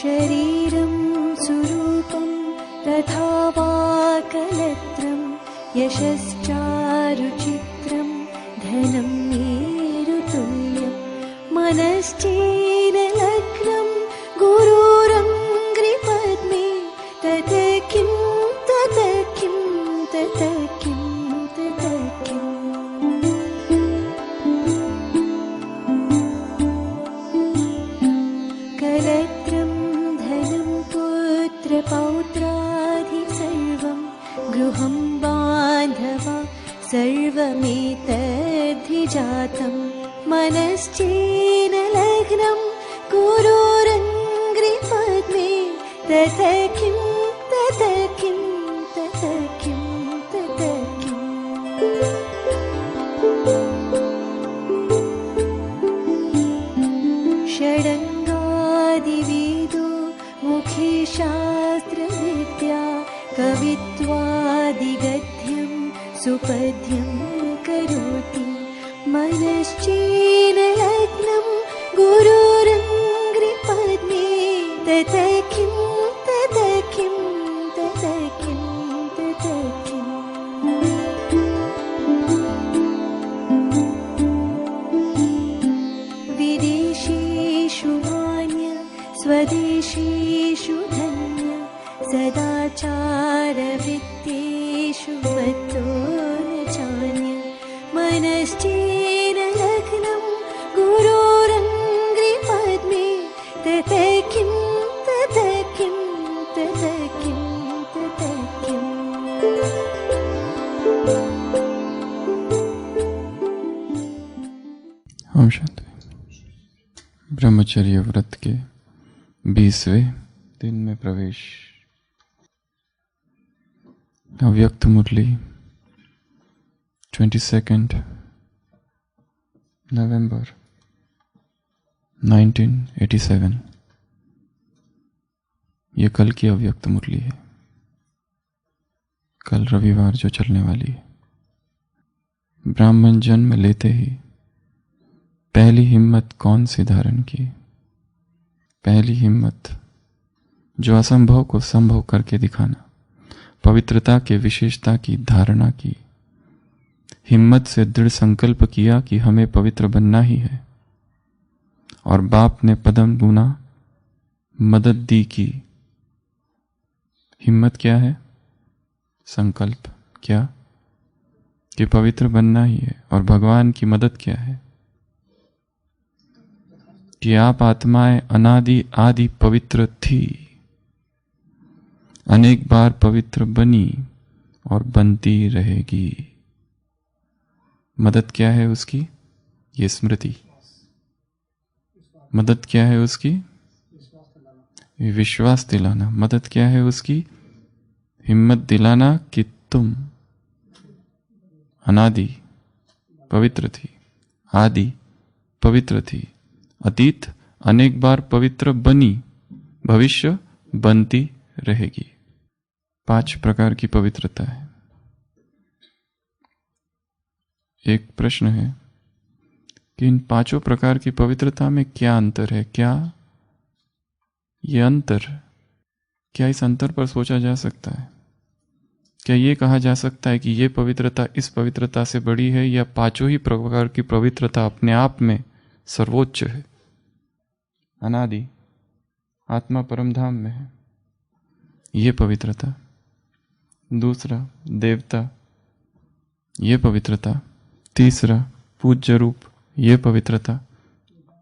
शरीरं सुरूपं तथा वा कलत्रं यशश्चारुचित्रं धनं मेरुतुल्यं मनश्चेन लग्नं गुरुरङ्घ्रिपद्मे तत किं तत किं तत किं तत किम् कलत्रं धनं पुत्रपौत्रादि सर्वं गृहं बान्धवा सर्वमेतद्धिजातं मनश्चेन लग्नं गुरुरङ्घ्रिपद्मे तत किं तत किं तत किं तत किम् षडङ्गादिवेदो मुखे शास्त्रविद्या कवित्वादिगद्यं सुपद्यं करोति मनश्चेन लग्नं गुरुरङ्घ्रिपद्मे तत किं तत किं तत किं तत किम् विदेशेषु मान्य स्वदेशेषु धन्य सदाचारवृत्तेषु मत्तो न चान्य मनश्चेन लग्नं गुरोरङ्घ्रिपद्मे तत किं तत किं तत किं तत किम् ओम शांति। ब्रह्मचर्य व्रत के 20वें दिन में प्रवेश। अव्यक्त मुरली 22 नवंबर 1987। ये कल की अव्यक्त मुरली है, कल रविवार जो चलने वाली है। ब्राह्मण जन्म लेते ही पहली हिम्मत कौन सी धारण की? पहली हिम्मत जो असंभव को संभव करके दिखाना, पवित्रता के विशेषता की धारणा की। हिम्मत से दृढ़ संकल्प किया कि हमें पवित्र बनना ही है, और बाप ने पदम गुना मदद दी की। हिम्मत क्या है? संकल्प। क्या? कि पवित्र बनना ही है। और भगवान की मदद क्या है? कि आप आत्माएं अनादि आदि पवित्र थी, अनेक बार पवित्र बनी और बनती रहेगी। मदद क्या है उसकी? ये स्मृति। मदद क्या है उसकी? विश्वास दिलाना। मदद क्या है उसकी? हिम्मत दिलाना कि तुम अनादि पवित्र थी, आदि पवित्र थी, अतीत अनेक बार पवित्र बनी, भविष्य बनती रहेगी। 5 प्रकार की पवित्रता है। एक प्रश्न है कि इन 5 प्रकार की पवित्रता में क्या अंतर है? क्या ये अंतर, क्या इस अंतर पर सोचा जा सकता है? क्या ये कहा जा सकता है कि ये पवित्रता इस पवित्रता से बड़ी है, या 5 ही प्रकार की पवित्रता अपने आप में सर्वोच्च है? अनादि आत्मा परमधाम में है, ये पवित्रता। दूसरा देवता, ये पवित्रता। तीसरा पूज्य रूप, ये पवित्रता।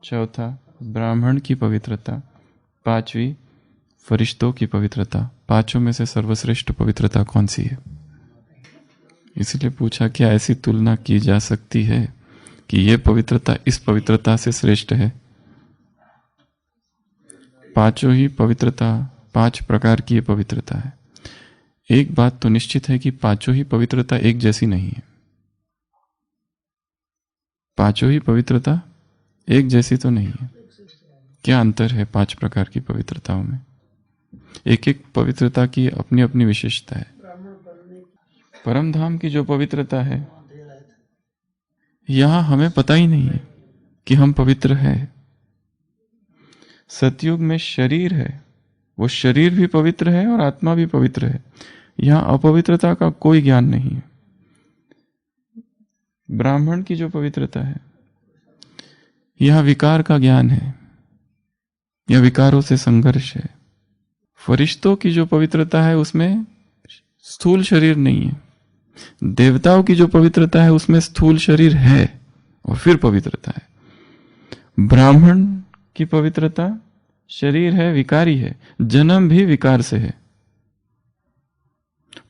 चौथा ब्राह्मण की पवित्रता। 5वीं फरिश्तों की पवित्रता। 5 में से सर्वश्रेष्ठ पवित्रता कौन सी है? इसलिए पूछा क्या ऐसी तुलना की जा सकती है कि यह पवित्रता इस पवित्रता से श्रेष्ठ है? 5 ही पवित्रता, 5 प्रकार की ये पवित्रता है। एक बात तो निश्चित है कि 5 ही पवित्रता एक जैसी नहीं है। 5 ही पवित्रता एक जैसी तो नहीं है। क्या अंतर है 5 प्रकार की पवित्रताओं में? एक एक पवित्रता की अपनी अपनी विशेषता है। परम धाम की जो पवित्रता है, यहां हमें पता ही नहीं है कि हम पवित्र हैं। सतयुग में शरीर है, वो शरीर भी पवित्र है और आत्मा भी पवित्र है। यहां अपवित्रता का कोई ज्ञान नहीं है। ब्राह्मण की जो पवित्रता है, यह विकार का ज्ञान है, यह विकारों से संघर्ष है। फरिश्तों की जो पवित्रता है उसमें स्थूल शरीर नहीं है। देवताओं की जो पवित्रता है उसमें स्थूल शरीर है और फिर पवित्रता है। ब्राह्मण की पवित्रता शरीर है, विकारी है, जन्म भी विकार से है,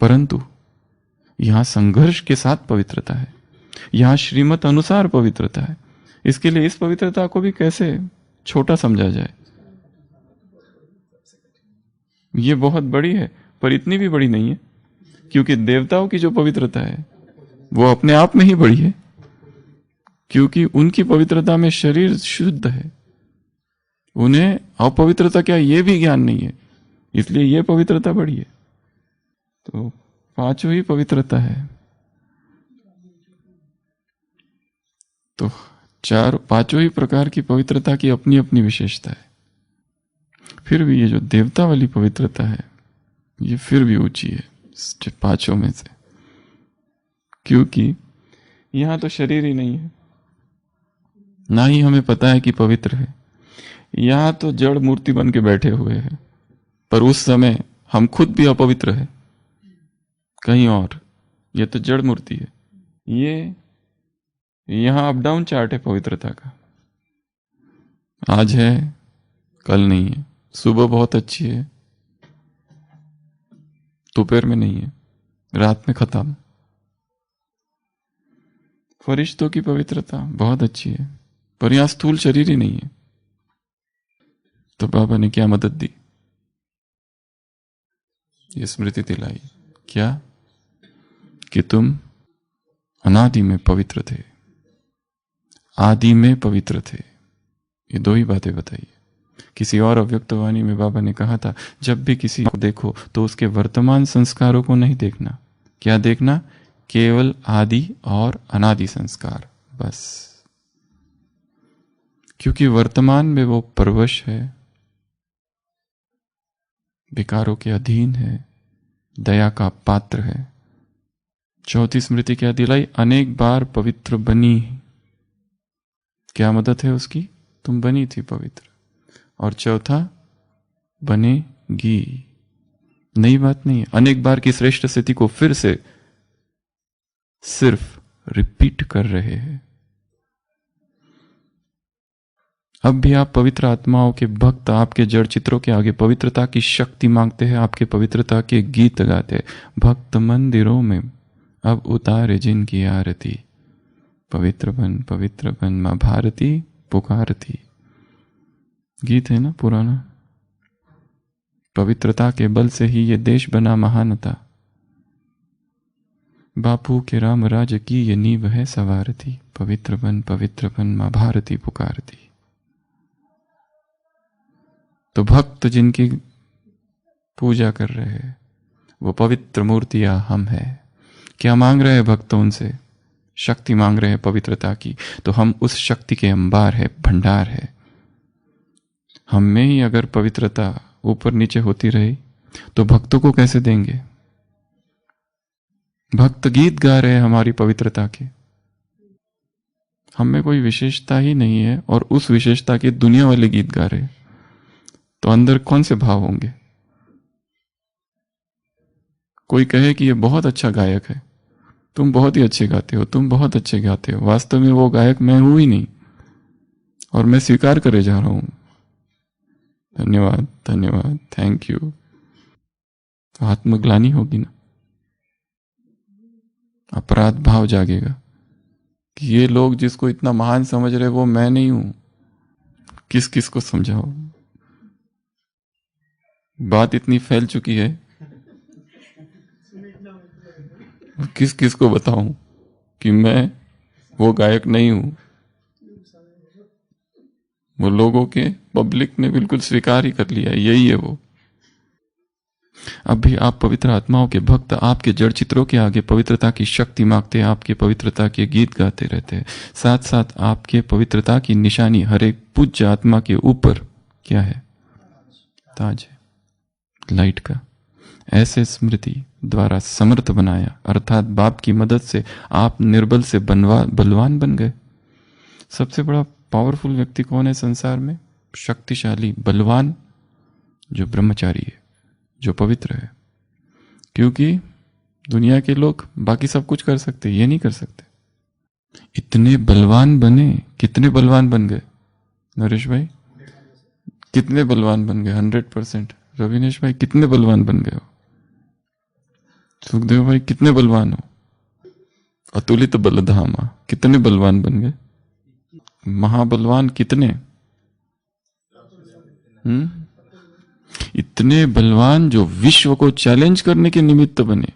परंतु यहां संघर्ष के साथ पवित्रता है, यहां श्रीमत अनुसार पवित्रता है। इसके लिए इस पवित्रता को भी कैसे छोटा समझा जाए। ये बहुत बड़ी है, पर इतनी भी बड़ी नहीं है, क्योंकि देवताओं की जो पवित्रता है वो अपने आप में ही बड़ी है, क्योंकि उनकी पवित्रता में शरीर शुद्ध है। उन्हें अपवित्रता क्या ये भी ज्ञान नहीं है, इसलिए ये पवित्रता बड़ी है। तो पांचों ही पवित्रता है। तो पांचों ही प्रकार की पवित्रता की अपनी अपनी विशेषता है। फिर भी ये जो देवता वाली पवित्रता है ये फिर भी ऊंची है पांचों में से, क्योंकि यहां तो शरीर ही नहीं है, ना ही हमें पता है कि पवित्र है। यहां तो जड़ मूर्ति बन के बैठे हुए हैं, पर उस समय हम खुद भी अपवित्र है कहीं और। ये तो जड़ मूर्ति है। ये यहां अप डाउन चार्ट है पवित्रता का। आज है, कल नहीं है। सुबह बहुत अच्छी है, दोपहर में नहीं है, रात में खत्म। फरिश्तों की पवित्रता बहुत अच्छी है, पर यहां स्थूल शरीर ही नहीं है। तो बाबा ने क्या मदद दी? ये स्मृति दिलाई, क्या कि तुम अनादि में पवित्र थे, आदि में पवित्र थे। ये दो ही बातें बताई। किसी और अव्यक्त वाणी में बाबा ने कहा था, जब भी किसी को देखो तो उसके वर्तमान संस्कारों को नहीं देखना। क्या देखना? केवल आदि और अनादि संस्कार, बस। क्योंकि वर्तमान में वो परवश है, विकारों के अधीन है, दया का पात्र है। चौथी स्मृति क्या दिलाई? अनेक बार पवित्र बनी। क्या मदद है उसकी? तुम बनी थी पवित्र। और चौथा, बनेगी। नई बात नहीं है। अनेक बार की श्रेष्ठ स्थिति को फिर से सिर्फ रिपीट कर रहे हैं। अब भी आप पवित्र आत्माओं के भक्त आपके जड़ चित्रों के आगे पवित्रता की शक्ति मांगते हैं, आपके पवित्रता के गीत गाते हैं। भक्त मंदिरों में अब उतारे जिनकी आरती, पवित्र बन मां भारती पुकारती। गीत है ना पुराना। पवित्रता के बल से ही ये देश बना महानता, बापू के राम राज की ये नींव है सवारती। पवित्र बन मां भारती पुकारती। तो भक्त जिनकी पूजा कर रहे हैं वो पवित्र मूर्तियां हम हैं। क्या मांग रहे हैं भक्त उनसे? शक्ति मांग रहे हैं पवित्रता की। तो हम उस शक्ति के अंबार है, भंडार है। हम में ही अगर पवित्रता ऊपर नीचे होती रही तो भक्तों को कैसे देंगे? भक्त गीत गा रहे हैं हमारी पवित्रता के। हम में कोई विशेषता ही नहीं है और उस विशेषता के दुनिया वाले गीत गा रहे हैं, तो अंदर कौन से भाव होंगे? कोई कहे कि ये बहुत अच्छा गायक है, तुम बहुत ही अच्छे गाते हो, तुम बहुत अच्छे गाते हो। वास्तव में वो गायक मैं हूं ही नहीं और मैं स्वीकार करे जा रहा हूं। धन्यवाद, धन्यवाद, थैंक यू। तो आत्मग्लानि होगी ना, अपराध भाव जागेगा कि ये लोग जिसको इतना महान समझ रहे वो मैं नहीं हूं। किस किस को समझाओ? बात इतनी फैल चुकी है, किस किस को बताऊं कि मैं वो गायक नहीं हूं। वो लोगों के पब्लिक ने बिल्कुल स्वीकार ही कर लिया, यही है वो। अब भी आप पवित्र आत्माओं के भक्त आपके जड़ चित्रों के आगे पवित्रता की शक्ति मांगते हैं, आपके पवित्रता के गीत गाते रहते हैं। साथ साथ आपके पवित्रता की निशानी हर एक पूज्य आत्मा के ऊपर क्या है? ताज है। लाइट का। ऐसे स्मृति द्वारा समर्थ बनाया, अर्थात बाप की मदद से आप निर्बल से बलवान बन गए। सबसे बड़ा पावरफुल व्यक्ति कौन है संसार में? शक्तिशाली बलवान, जो ब्रह्मचारी है, जो पवित्र है। क्योंकि दुनिया के लोग बाकी सब कुछ कर सकते, ये नहीं कर सकते। इतने बलवान बने, कितने बलवान बन गए नरेश भाई? कितने बलवान बन गए? 100%। रविनेश भाई कितने बलवान बन गए हो? सुखदेव भाई कितने बलवान हो? अतुलित बलधामा कितने बलवान बन गए? महाबलवान कितने? इतने बलवान जो विश्व को चैलेंज करने के निमित्त बने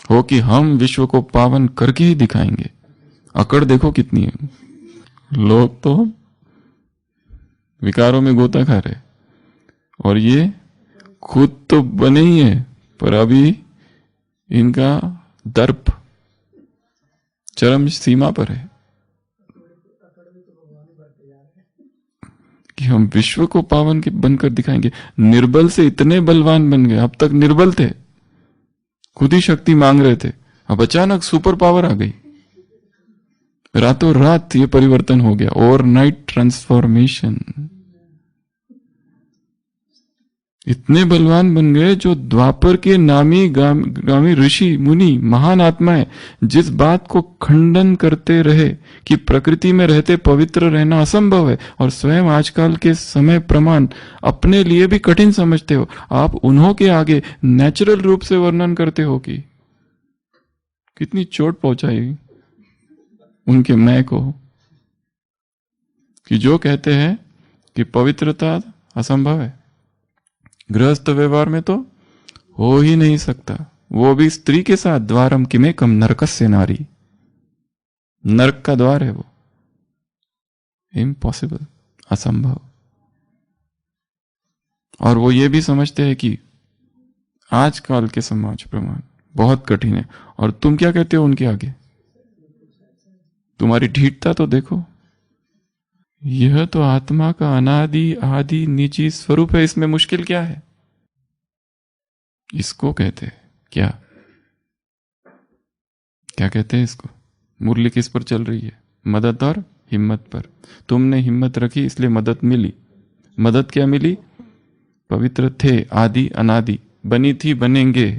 हो कि हम विश्व को पावन करके ही दिखाएंगे। अकड़ देखो कितनी है। लोग तो विकारों में गोता खा रहे, और ये खुद तो बने ही है, पर अभी इनका दर्प चरम सीमा पर है कि हम विश्व को पावन के बनकर दिखाएंगे। निर्बल से इतने बलवान बन गए। अब तक निर्बल थे, खुद ही शक्ति मांग रहे थे, अब अचानक सुपर पावर आ गई। रातों रात ये परिवर्तन हो गया, ओवरनाइट ट्रांसफॉर्मेशन। इतने बलवान बन गए जो द्वापर के नामी गामी ऋषि मुनि महान आत्माएं जिस बात को खंडन करते रहे कि प्रकृति में रहते पवित्र रहना असंभव है, और स्वयं आजकल के समय प्रमाण अपने लिए भी कठिन समझते हो, आप उन्हों के आगे नेचुरल रूप से वर्णन करते हो कि कितनी चोट पहुंचाई उनके मैं को, कि जो कहते हैं कि पवित्रता असंभव है, गृहस्थ व्यवहार में तो हो ही नहीं सकता, वो भी स्त्री के साथ। द्वारम किमेकम नरकस्य नारी, नरक का द्वार है वो, इम्पॉसिबल, असंभव। और वो ये भी समझते हैं कि आजकल के समाज प्रमाण बहुत कठिन है, और तुम क्या कहते हो उनके आगे? तुम्हारी ढीठता तो देखो। यह तो आत्मा का अनादि आदि निजी स्वरूप है, इसमें मुश्किल क्या है? इसको कहते हैं क्या? क्या कहते हैं इसको? मुरली किस पर चल रही है? मदद और हिम्मत पर। तुमने हिम्मत रखी इसलिए मदद मिली। मदद क्या मिली? पवित्र थे, आदि अनादि, बनी थी, बनेंगे।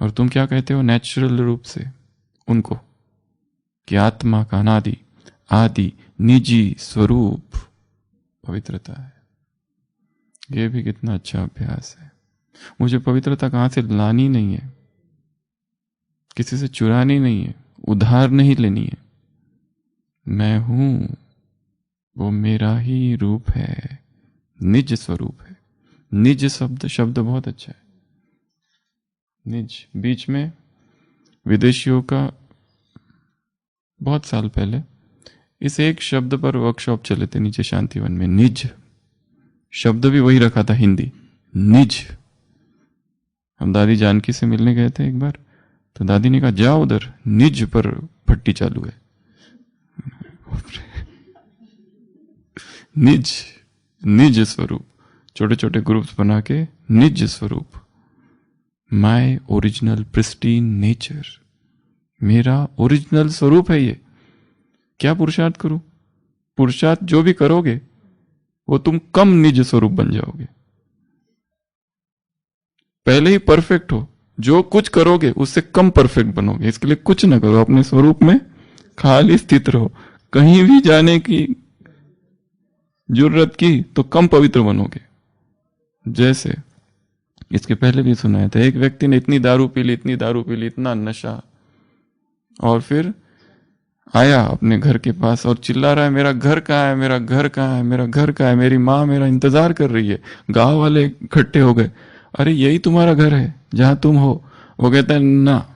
और तुम क्या कहते हो नेचुरल रूप से उनको? कि आत्मा का अनादि आदि निजी स्वरूप पवित्रता है। यह भी कितना अच्छा अभ्यास है। मुझे पवित्रता कहां से लानी नहीं है, किसी से चुरानी नहीं है, उधार नहीं लेनी है। मैं हूं, वो मेरा ही रूप है, निज स्वरूप है। निज शब्द बहुत अच्छा है। निज, बीच में विदेशियों का बहुत साल पहले इस एक शब्द पर वर्कशॉप चले थे नीचे शांतिवन में। निज शब्द भी वही रखा था, हिंदी, निज। हम दादी जानकी से मिलने गए थे एक बार, तो दादी ने कहा जाओ उधर, निज पर भट्टी चालू है। निज, निज स्वरूप, छोटे छोटे ग्रुप्स बना के निज स्वरूप, माय ओरिजिनल प्रिस्टीन नेचर, मेरा ओरिजिनल स्वरूप है ये। क्या पुरुषार्थ करूं? पुरुषार्थ जो भी करोगे वो तुम कम निज स्वरूप बन जाओगे। पहले ही परफेक्ट हो, जो कुछ करोगे उससे कम परफेक्ट बनोगे। इसके लिए कुछ ना करो, अपने स्वरूप में खाली स्थित रहो। कहीं भी जाने की जरूरत की तो कम पवित्र बनोगे। जैसे इसके पहले भी सुनाया था, एक व्यक्ति ने इतनी दारू पी ली, इतनी दारू पी ली, इतना नशा, और फिर आया अपने घर के पास और चिल्ला रहा है मेरा घर कहाँ है, मेरा घर कहाँ है, मेरा घर कहाँ है, मेरी माँ मेरा इंतजार कर रही है। गांव वाले इकट्ठे हो गए, अरे यही तुम्हारा घर है जहां तुम हो? वो कहता है ना,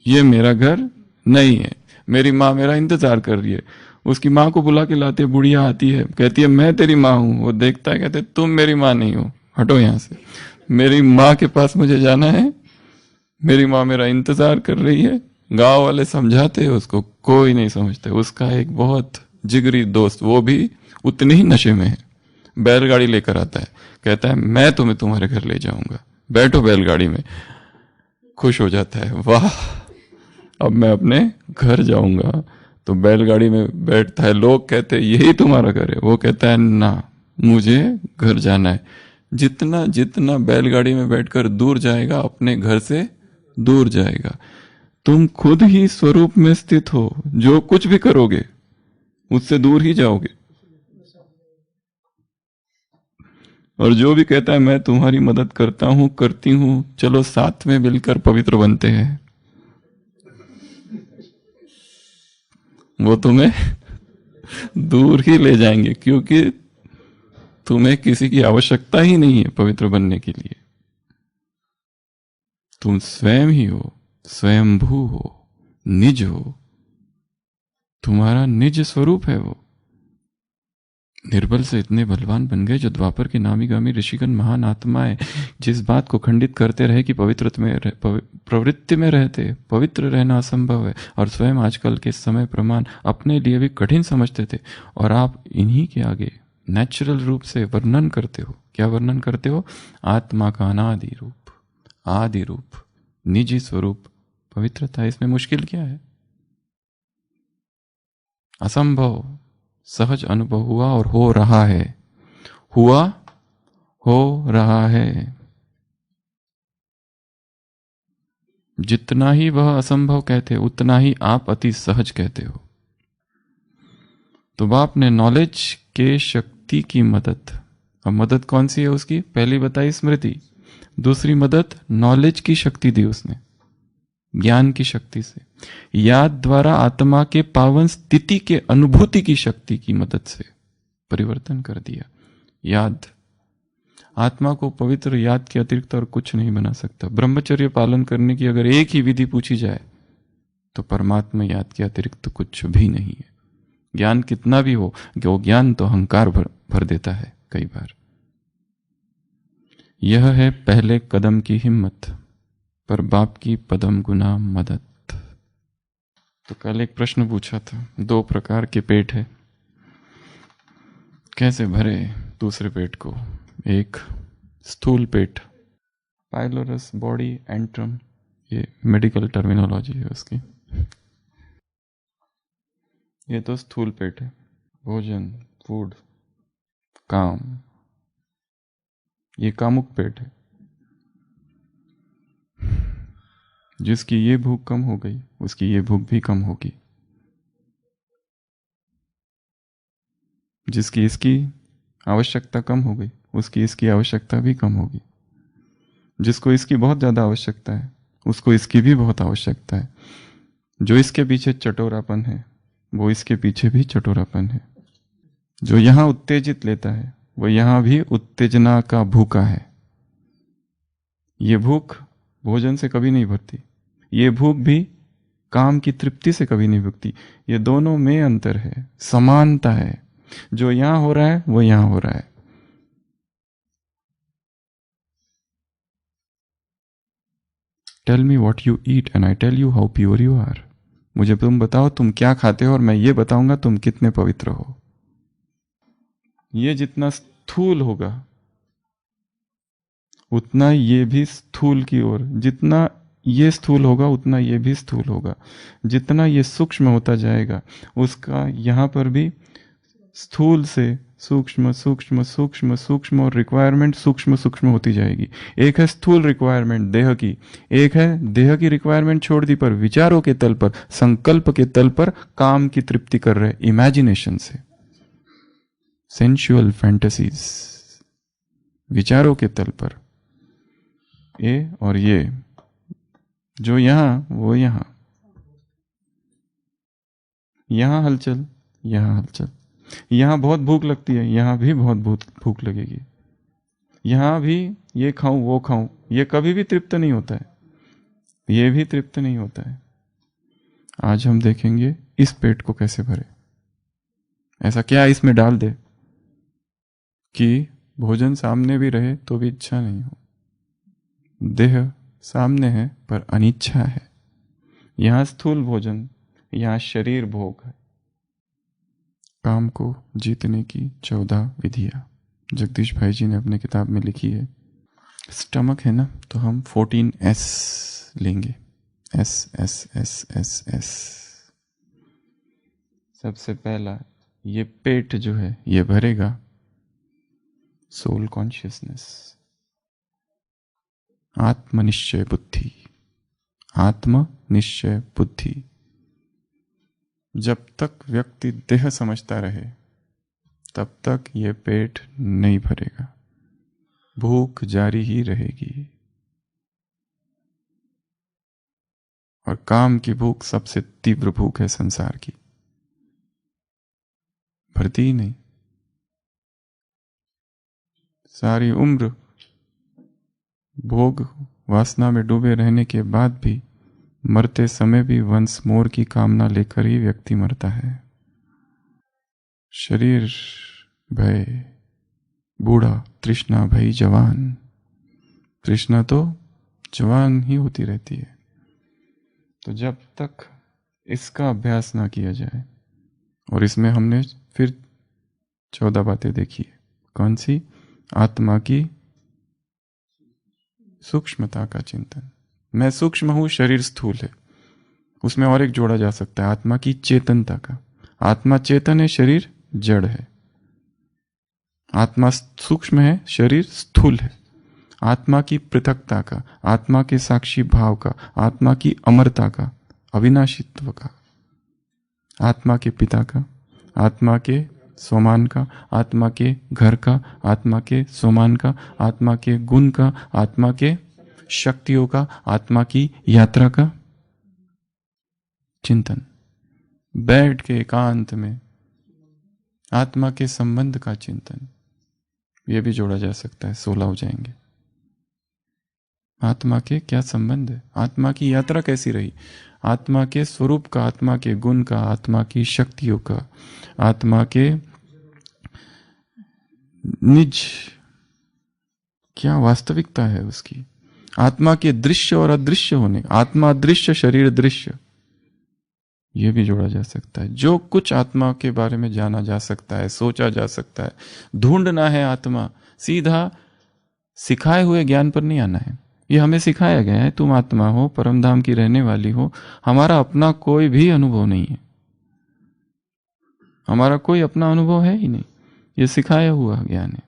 ये मेरा घर नहीं है, मेरी माँ मेरा इंतजार कर रही है। उसकी माँ को बुला के लाते, बुढ़िया आती है, कहती है मैं तेरी माँ हूं। वो देखता है, कहते तुम मेरी माँ नहीं हो, हटो यहां से, मेरी माँ के पास मुझे जाना है, मेरी माँ मेरा इंतजार कर रही है। गांव वाले समझाते हैं उसको, कोई नहीं समझते। उसका एक बहुत जिगरी दोस्त, वो भी उतने ही नशे में है, बैलगाड़ी लेकर आता है, कहता है मैं तुम्हें तुम्हारे घर ले जाऊंगा, बैठो बैलगाड़ी में। खुश हो जाता है, वाह अब मैं अपने घर जाऊंगा। तो बैलगाड़ी में बैठता है, लोग कहते हैं यही तुम्हारा घर है, वो कहता है ना मुझे घर जाना है। जितना जितना बैलगाड़ी में बैठकर दूर जाएगा अपने घर से दूर जाएगा। तुम खुद ही स्वरूप में स्थित हो, जो कुछ भी करोगे उससे दूर ही जाओगे। और जो भी कहता है मैं तुम्हारी मदद करता हूं करती हूं, चलो साथ में मिलकर पवित्र बनते हैं, वो तुम्हें दूर ही ले जाएंगे, क्योंकि तुम्हें किसी की आवश्यकता ही नहीं है पवित्र बनने के लिए। तुम स्वयं ही हो, स्वयंभू हो, निज हो, तुम्हारा निज स्वरूप है वो। निर्बल से इतने बलवान बन गए जो द्वापर के नामी गामी ऋषिगण महान आत्माएं जिस बात को खंडित करते रहे कि प्रवृत्ति में रहते पवित्र रहना असंभव है, और स्वयं आजकल के समय प्रमाण अपने लिए भी कठिन समझते थे, और आप इन्हीं के आगे नेचुरल रूप से वर्णन करते हो। क्या वर्णन करते हो? आत्मा का अनादि रूप, आदि रूप, निजी स्वरूप, पवित्रता। इसमें मुश्किल क्या है? असंभव सहज अनुभव हुआ और हो रहा है, हुआ हो रहा है। जितना ही वह असंभव कहते उतना ही आप अति सहज कहते हो। तो बाप ने नॉलेज के शक्ति की मदद, अब मदद कौन सी है उसकी? पहली बताई स्मृति, दूसरी मदद नॉलेज की शक्ति दी उसने, ज्ञान की शक्ति से, याद द्वारा आत्मा के पावन स्थिति के अनुभूति की शक्ति की मदद से परिवर्तन कर दिया। याद, आत्मा को पवित्र याद के अतिरिक्त और कुछ नहीं बना सकता। ब्रह्मचर्य पालन करने की अगर एक ही विधि पूछी जाए तो परमात्मा याद के अतिरिक्त कुछ भी नहीं है। ज्ञान कितना भी हो, वो ज्ञान तो अहंकार भर देता है कई बार। यह है पहले कदम की हिम्मत, पर बाप की पदम गुना मदद। तो कल एक प्रश्न पूछा था, 2 प्रकार के पेट है, कैसे भरे दूसरे पेट को? एक स्थूल पेट, पाइलोरस बॉडी एंट्रम, ये मेडिकल टर्मिनोलॉजी है उसकी। ये तो स्थूल पेट है, भोजन, फूड, काम, ये कामुक पेट है। जिसकी ये भूख कम हो गई उसकी ये भूख भी कम होगी। जिसकी इसकी आवश्यकता कम हो गई उसकी इसकी आवश्यकता भी कम होगी। जिसको इसकी बहुत ज़्यादा आवश्यकता है उसको इसकी भी बहुत आवश्यकता है। जो इसके पीछे चटोरापन है वो इसके पीछे भी चटोरापन है। जो यहाँ उत्तेजित लेता है वो यहाँ भी उत्तेजना का भूखा है। ये भूख भोजन से कभी नहीं भरती, ये भूख भी काम की तृप्ति से कभी नहीं भुगती। ये दोनों में अंतर है, समानता है। जो यहां हो रहा है वो यहां हो रहा है। Tell me what you eat and I tell you how pure you are. मुझे तुम बताओ तुम क्या खाते हो और मैं ये बताऊंगा तुम कितने पवित्र हो। ये जितना स्थूल होगा उतना ये भी स्थूल की ओर, जितना ये स्थूल होगा उतना ये भी स्थूल होगा। जितना ये सूक्ष्म होता जाएगा उसका यहाँ पर भी स्थूल से सूक्ष्म सूक्ष्म सूक्ष्म सूक्ष्म और रिक्वायरमेंट सूक्ष्म सूक्ष्म होती जाएगी। एक है स्थूल रिक्वायरमेंट देह की, एक है देह की रिक्वायरमेंट छोड़ दी पर विचारों के तल पर, संकल्प के तल पर काम की तृप्ति कर रहे, इमेजिनेशन से, सेंशुअल फैंटेसीज, विचारों के तल पर। ये और ये जो यहां वो यहां, यहां हलचल यहां हलचल, यहां बहुत भूख लगती है यहां भी बहुत भूख लगेगी, यहां भी ये खाऊं वो खाऊं, ये कभी भी तृप्त नहीं होता है, ये भी तृप्त नहीं होता है। आज हम देखेंगे इस पेट को कैसे भरे। ऐसा क्या इसमें डाल दे कि भोजन सामने भी रहे तो भी इच्छा नहीं हो, देह सामने है पर अनिच्छा है। यहां स्थूल भोजन, यहां शरीर भोग है। काम को जीतने की 14 विधियां। जगदीश भाई जी ने अपने किताब में लिखी है। स्टमक है ना, तो हम 14S लेंगे। S S S S S. सबसे पहला, ये पेट जो है ये भरेगा सोल कॉन्शियसनेस, आत्मनिश्चय बुद्धि। आत्मनिश्चय बुद्धि। जब तक व्यक्ति देह समझता रहे तब तक ये पेट नहीं भरेगा, भूख जारी ही रहेगी। और काम की भूख सबसे तीव्र भूख है संसार की, भरती ही नहीं। सारी उम्र भोग वासना में डूबे रहने के बाद भी, मरते समय भी वंस मोर की कामना लेकर ही व्यक्ति मरता है। शरीर भय बूढ़ा, तृष्णा भई जवान। तृष्णा तो जवान ही होती रहती है। तो जब तक इसका अभ्यास ना किया जाए, और इसमें हमने फिर 14 बातें देखी है। कौन सी? आत्मा की सूक्ष्मता का चिंतन। मैं सूक्ष्म हूं, शरीर स्थूल है। उसमें और एक जोड़ा जा सकता है, आत्मा की चेतनता का। आत्मा चेतन है, शरीर जड़ है। आत्मा सूक्ष्म है, शरीर स्थूल है। आत्मा की पृथकता का, आत्मा के साक्षी भाव का, आत्मा की अमरता का, अविनाशित्व का, आत्मा के पिता का, आत्मा के स्वमान का, आत्मा के घर का, आत्मा के स्वमान का, आत्मा के गुण का, आत्मा के शक्तियों का, आत्मा की यात्रा का चिंतन। बैठ के एकांत में आत्मा के संबंध का चिंतन। यह भी जोड़ा जा सकता है, 16 हो जाएंगे। आत्मा के क्या संबंध है, आत्मा की यात्रा कैसी रही, आत्मा के स्वरूप का, आत्मा के गुण का, आत्मा की शक्तियों का, आत्मा के निज क्या वास्तविकता है उसकी, आत्मा के दृश्य और अदृश्य होने। आत्मा दृश्य, शरीर दृश्य, यह भी जोड़ा जा सकता है। जो कुछ आत्मा के बारे में जाना जा सकता है, सोचा जा सकता है, ढूंढना है आत्मा। सीधा सिखाए हुए ज्ञान पर नहीं आना है। ये हमें सिखाया गया है, तुम आत्मा हो, परम धाम की रहने वाली हो। हमारा अपना कोई भी अनुभव नहीं है, हमारा कोई अपना अनुभव है ही नहीं। ये सिखाया हुआ ज्ञान है।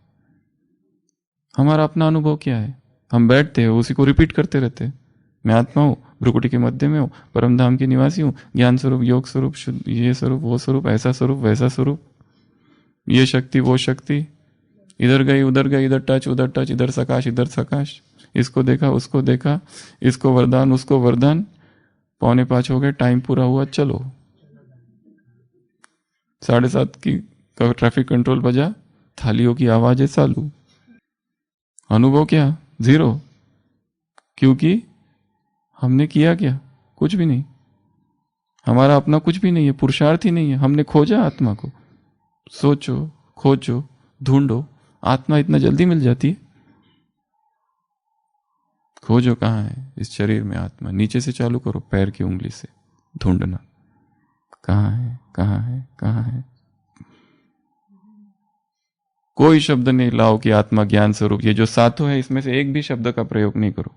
हमारा अपना अनुभव क्या है? हम बैठते हैं, उसी को रिपीट करते रहते हैं। मैं आत्मा हूं, भ्रुकुटी के मध्य में हूं, परम धाम की निवासी हूं, ज्ञान स्वरूप, योग स्वरूप, ये स्वरूप, वो स्वरूप, ऐसा स्वरूप, वैसा स्वरूप, ये शक्ति, वो शक्ति, इधर गई, उधर गई, इधर टच, उधर टच, इधर सकाश, इधर सकाश, इसको देखा, उसको देखा, इसको वरदान, उसको वरदान। 4:45 हो गए, टाइम पूरा हुआ, चलो। 7:30 की ट्रैफिक कंट्रोल बजा, थालियों की आवाज है चालू। अनुभव क्या? 0। क्योंकि हमने किया क्या? कुछ भी नहीं। हमारा अपना कुछ भी नहीं है, पुरुषार्थ ही नहीं है। हमने खोजा आत्मा को। सोचो, खोजो, ढूंढो, आत्मा इतना जल्दी मिल जाती है? खोजो कहाँ है इस शरीर में आत्मा। नीचे से चालू करो, पैर की उंगली से ढूंढना, कहाँ है, कहाँ है, कहाँ है। कोई शब्द नहीं लाओ कि आत्मा ज्ञान स्वरूप, ये जो सातों है इसमें से एक भी शब्द का प्रयोग नहीं करो।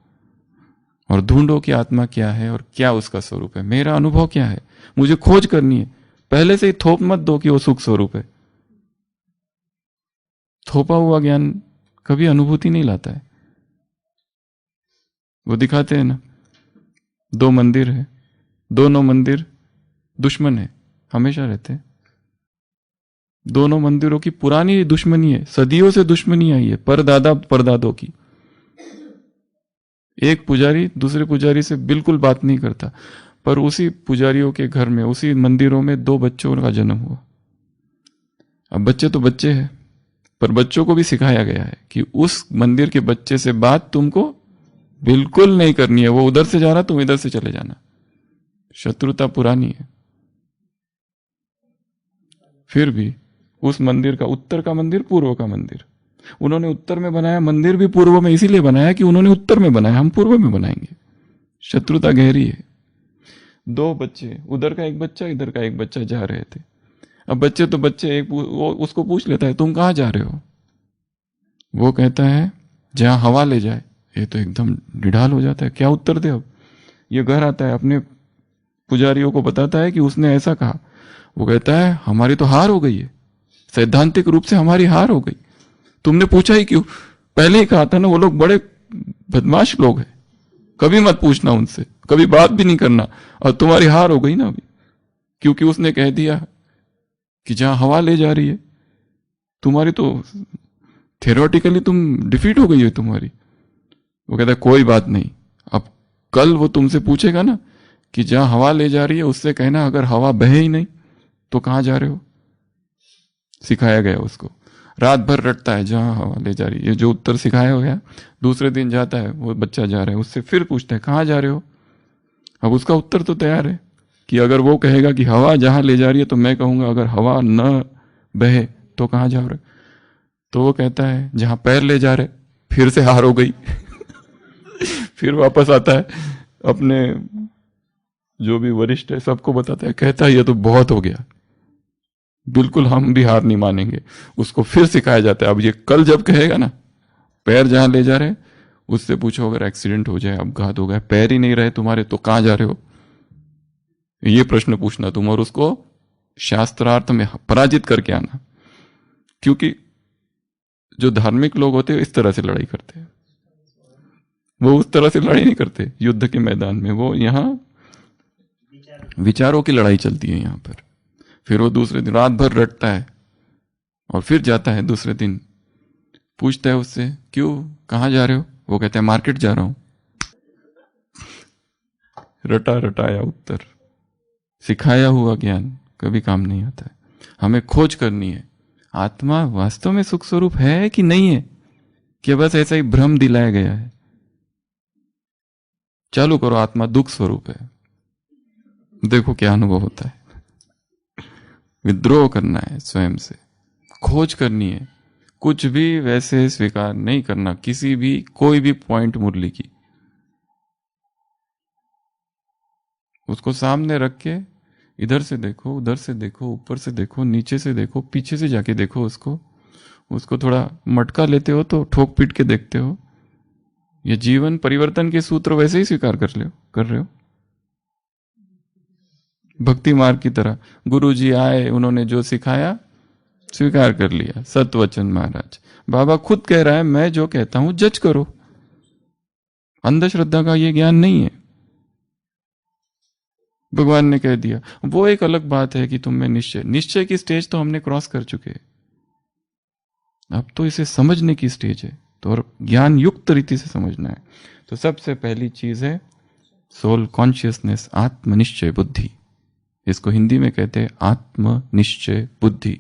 और ढूंढो कि आत्मा क्या है और क्या उसका स्वरूप है, मेरा अनुभव क्या है, मुझे खोज करनी है। पहले से ही थोप मत दो कि वो सुख स्वरूप है। थोपा हुआ ज्ञान कभी अनुभूति नहीं लाता है। वो दिखाते हैं ना, 2 मंदिर है, दोनों मंदिर दुश्मन है, हमेशा रहते हैं। दोनों मंदिरों की पुरानी दुश्मनी है, सदियों से दुश्मनी आई है, परदादा परदादों की। एक पुजारी दूसरे पुजारी से बिल्कुल बात नहीं करता, पर उसी पुजारियों के घर में, उसी मंदिरों में 2 बच्चों का जन्म हुआ। अब बच्चे तो बच्चे हैं, पर बच्चों को भी सिखाया गया है कि उस मंदिर के बच्चे से बात तुमको बिल्कुल नहीं करनी है। वो उधर से जा रहा, तुम इधर से चले जाना। शत्रुता पुरानी है। फिर भी उस मंदिर का, उत्तर का मंदिर, पूर्व का मंदिर, उन्होंने उत्तर में बनाया, मंदिर भी पूर्व में इसीलिए बनाया कि उन्होंने उत्तर में बनाया, हम पूर्व में बनाएंगे। शत्रुता गहरी है। 2 बच्चे, उधर का एक बच्चा, इधर का एक बच्चा जा रहे थे। अब बच्चे तो बच्चे, एक वो उसको पूछ लेता है, तुम कहाँ जा रहे हो? वो कहता है जहां हवा ले जाए। ये तो एकदम निढाल हो जाता है, क्या उत्तर दे। अब ये घर आता है, अपने पुजारियों को बताता है कि उसने ऐसा कहा। वो कहता है हमारी तो हार हो गई है, सैद्धांतिक रूप से हमारी हार हो गई। तुमने पूछा ही क्यों? पहले ही कहा था ना, वो लोग बड़े बदमाश लोग हैं, कभी मत पूछना उनसे, कभी बात भी नहीं करना। और तुम्हारी हार हो गई ना अभी, क्योंकि उसने कह दिया कि जहां हवा ले जा रही है, तुम्हारी तो थियोरेटिकली तुम डिफीट हो गई है तुम्हारी। वो कहता है कोई बात नहीं, अब कल वो तुमसे पूछेगा ना कि जहां हवा ले जा रही है, उससे कहना अगर हवा बहे ही नहीं तो कहां जा रहे हो। सिखाया गया उसको, रात भर रटता है जहां हवा ले जा रही है, ये जो उत्तर सिखाया गया। दूसरे दिन जाता है, वो बच्चा जा रहा है, उससे फिर पूछता है कहां जा रहे हो। अब उसका उत्तर तो तैयार है कि अगर वो कहेगा कि हवा जहां ले जा रही है, तो मैं कहूंगा अगर हवा न बहे तो कहां जा रहे। तो वो कहता है जहां पैर ले जा रहे। फिर से हार हो गई। फिर वापस आता है, अपने जो भी वरिष्ठ है सबको बताता है, कहता है ये तो बहुत हो गया, बिल्कुल हम भी हार नहीं मानेंगे। उसको फिर सिखाया जाता है, अब ये कल जब कहेगा ना पैर जहां ले जा रहे, उससे पूछो अगर एक्सीडेंट हो जाए, अपघात हो गया, पैर ही नहीं रहे तुम्हारे, तो कहां जा रहे हो। ये प्रश्न पूछना तुम, और उसको शास्त्रार्थ में पराजित करके आना। क्योंकि जो धार्मिक लोग होते हैं इस तरह से लड़ाई करते हैं, वो उस तरह से लड़ाई नहीं करते युद्ध के मैदान में, वो यहां विचारों की लड़ाई चलती है यहां पर। फिर वो दूसरे दिन रात भर रटता है और फिर जाता है दूसरे दिन, पूछता है उससे क्यों, कहां जा रहे हो। वो कहते हैं मार्केट जा रहा हूं। रटा रटाया उत्तर, सिखाया हुआ ज्ञान कभी काम नहीं आता है। हमें खोज करनी है, आत्मा वास्तव में सुख स्वरूप है कि नहीं है, कि बस ऐसा ही भ्रम दिलाया गया है। चालू करो, आत्मा दुख स्वरूप है, देखो क्या अनुभव होता है। विद्रोह करना है स्वयं से, खोज करनी है, कुछ भी वैसे स्वीकार नहीं करना, किसी भी कोई भी पॉइंट मुरली की, उसको सामने रख के इधर से देखो, उधर से देखो, ऊपर से देखो, नीचे से देखो, पीछे से जाके देखो उसको थोड़ा मटका लेते हो तो ठोक पीट के देखते हो। ये जीवन परिवर्तन के सूत्र वैसे ही स्वीकार कर रहे हो। भक्ति मार्ग की तरह गुरु जी आए, उन्होंने जो सिखाया स्वीकार कर लिया। सतवचन महाराज, बाबा खुद कह रहा है मैं जो कहता हूं जज करो। अंधश्रद्धा का ये ज्ञान नहीं है, भगवान ने कह दिया। वो एक अलग बात है कि तुम में निश्चय की स्टेज तो हमने क्रॉस कर चुके हैं, अब तो इसे समझने की स्टेज है, तो और ज्ञान युक्त रीति से समझना है। तो सबसे पहली चीज है सोल कॉन्शियसनेस, आत्मनिश्चय बुद्धि। इसको हिंदी में कहते हैं आत्मनिश्चय बुद्धि।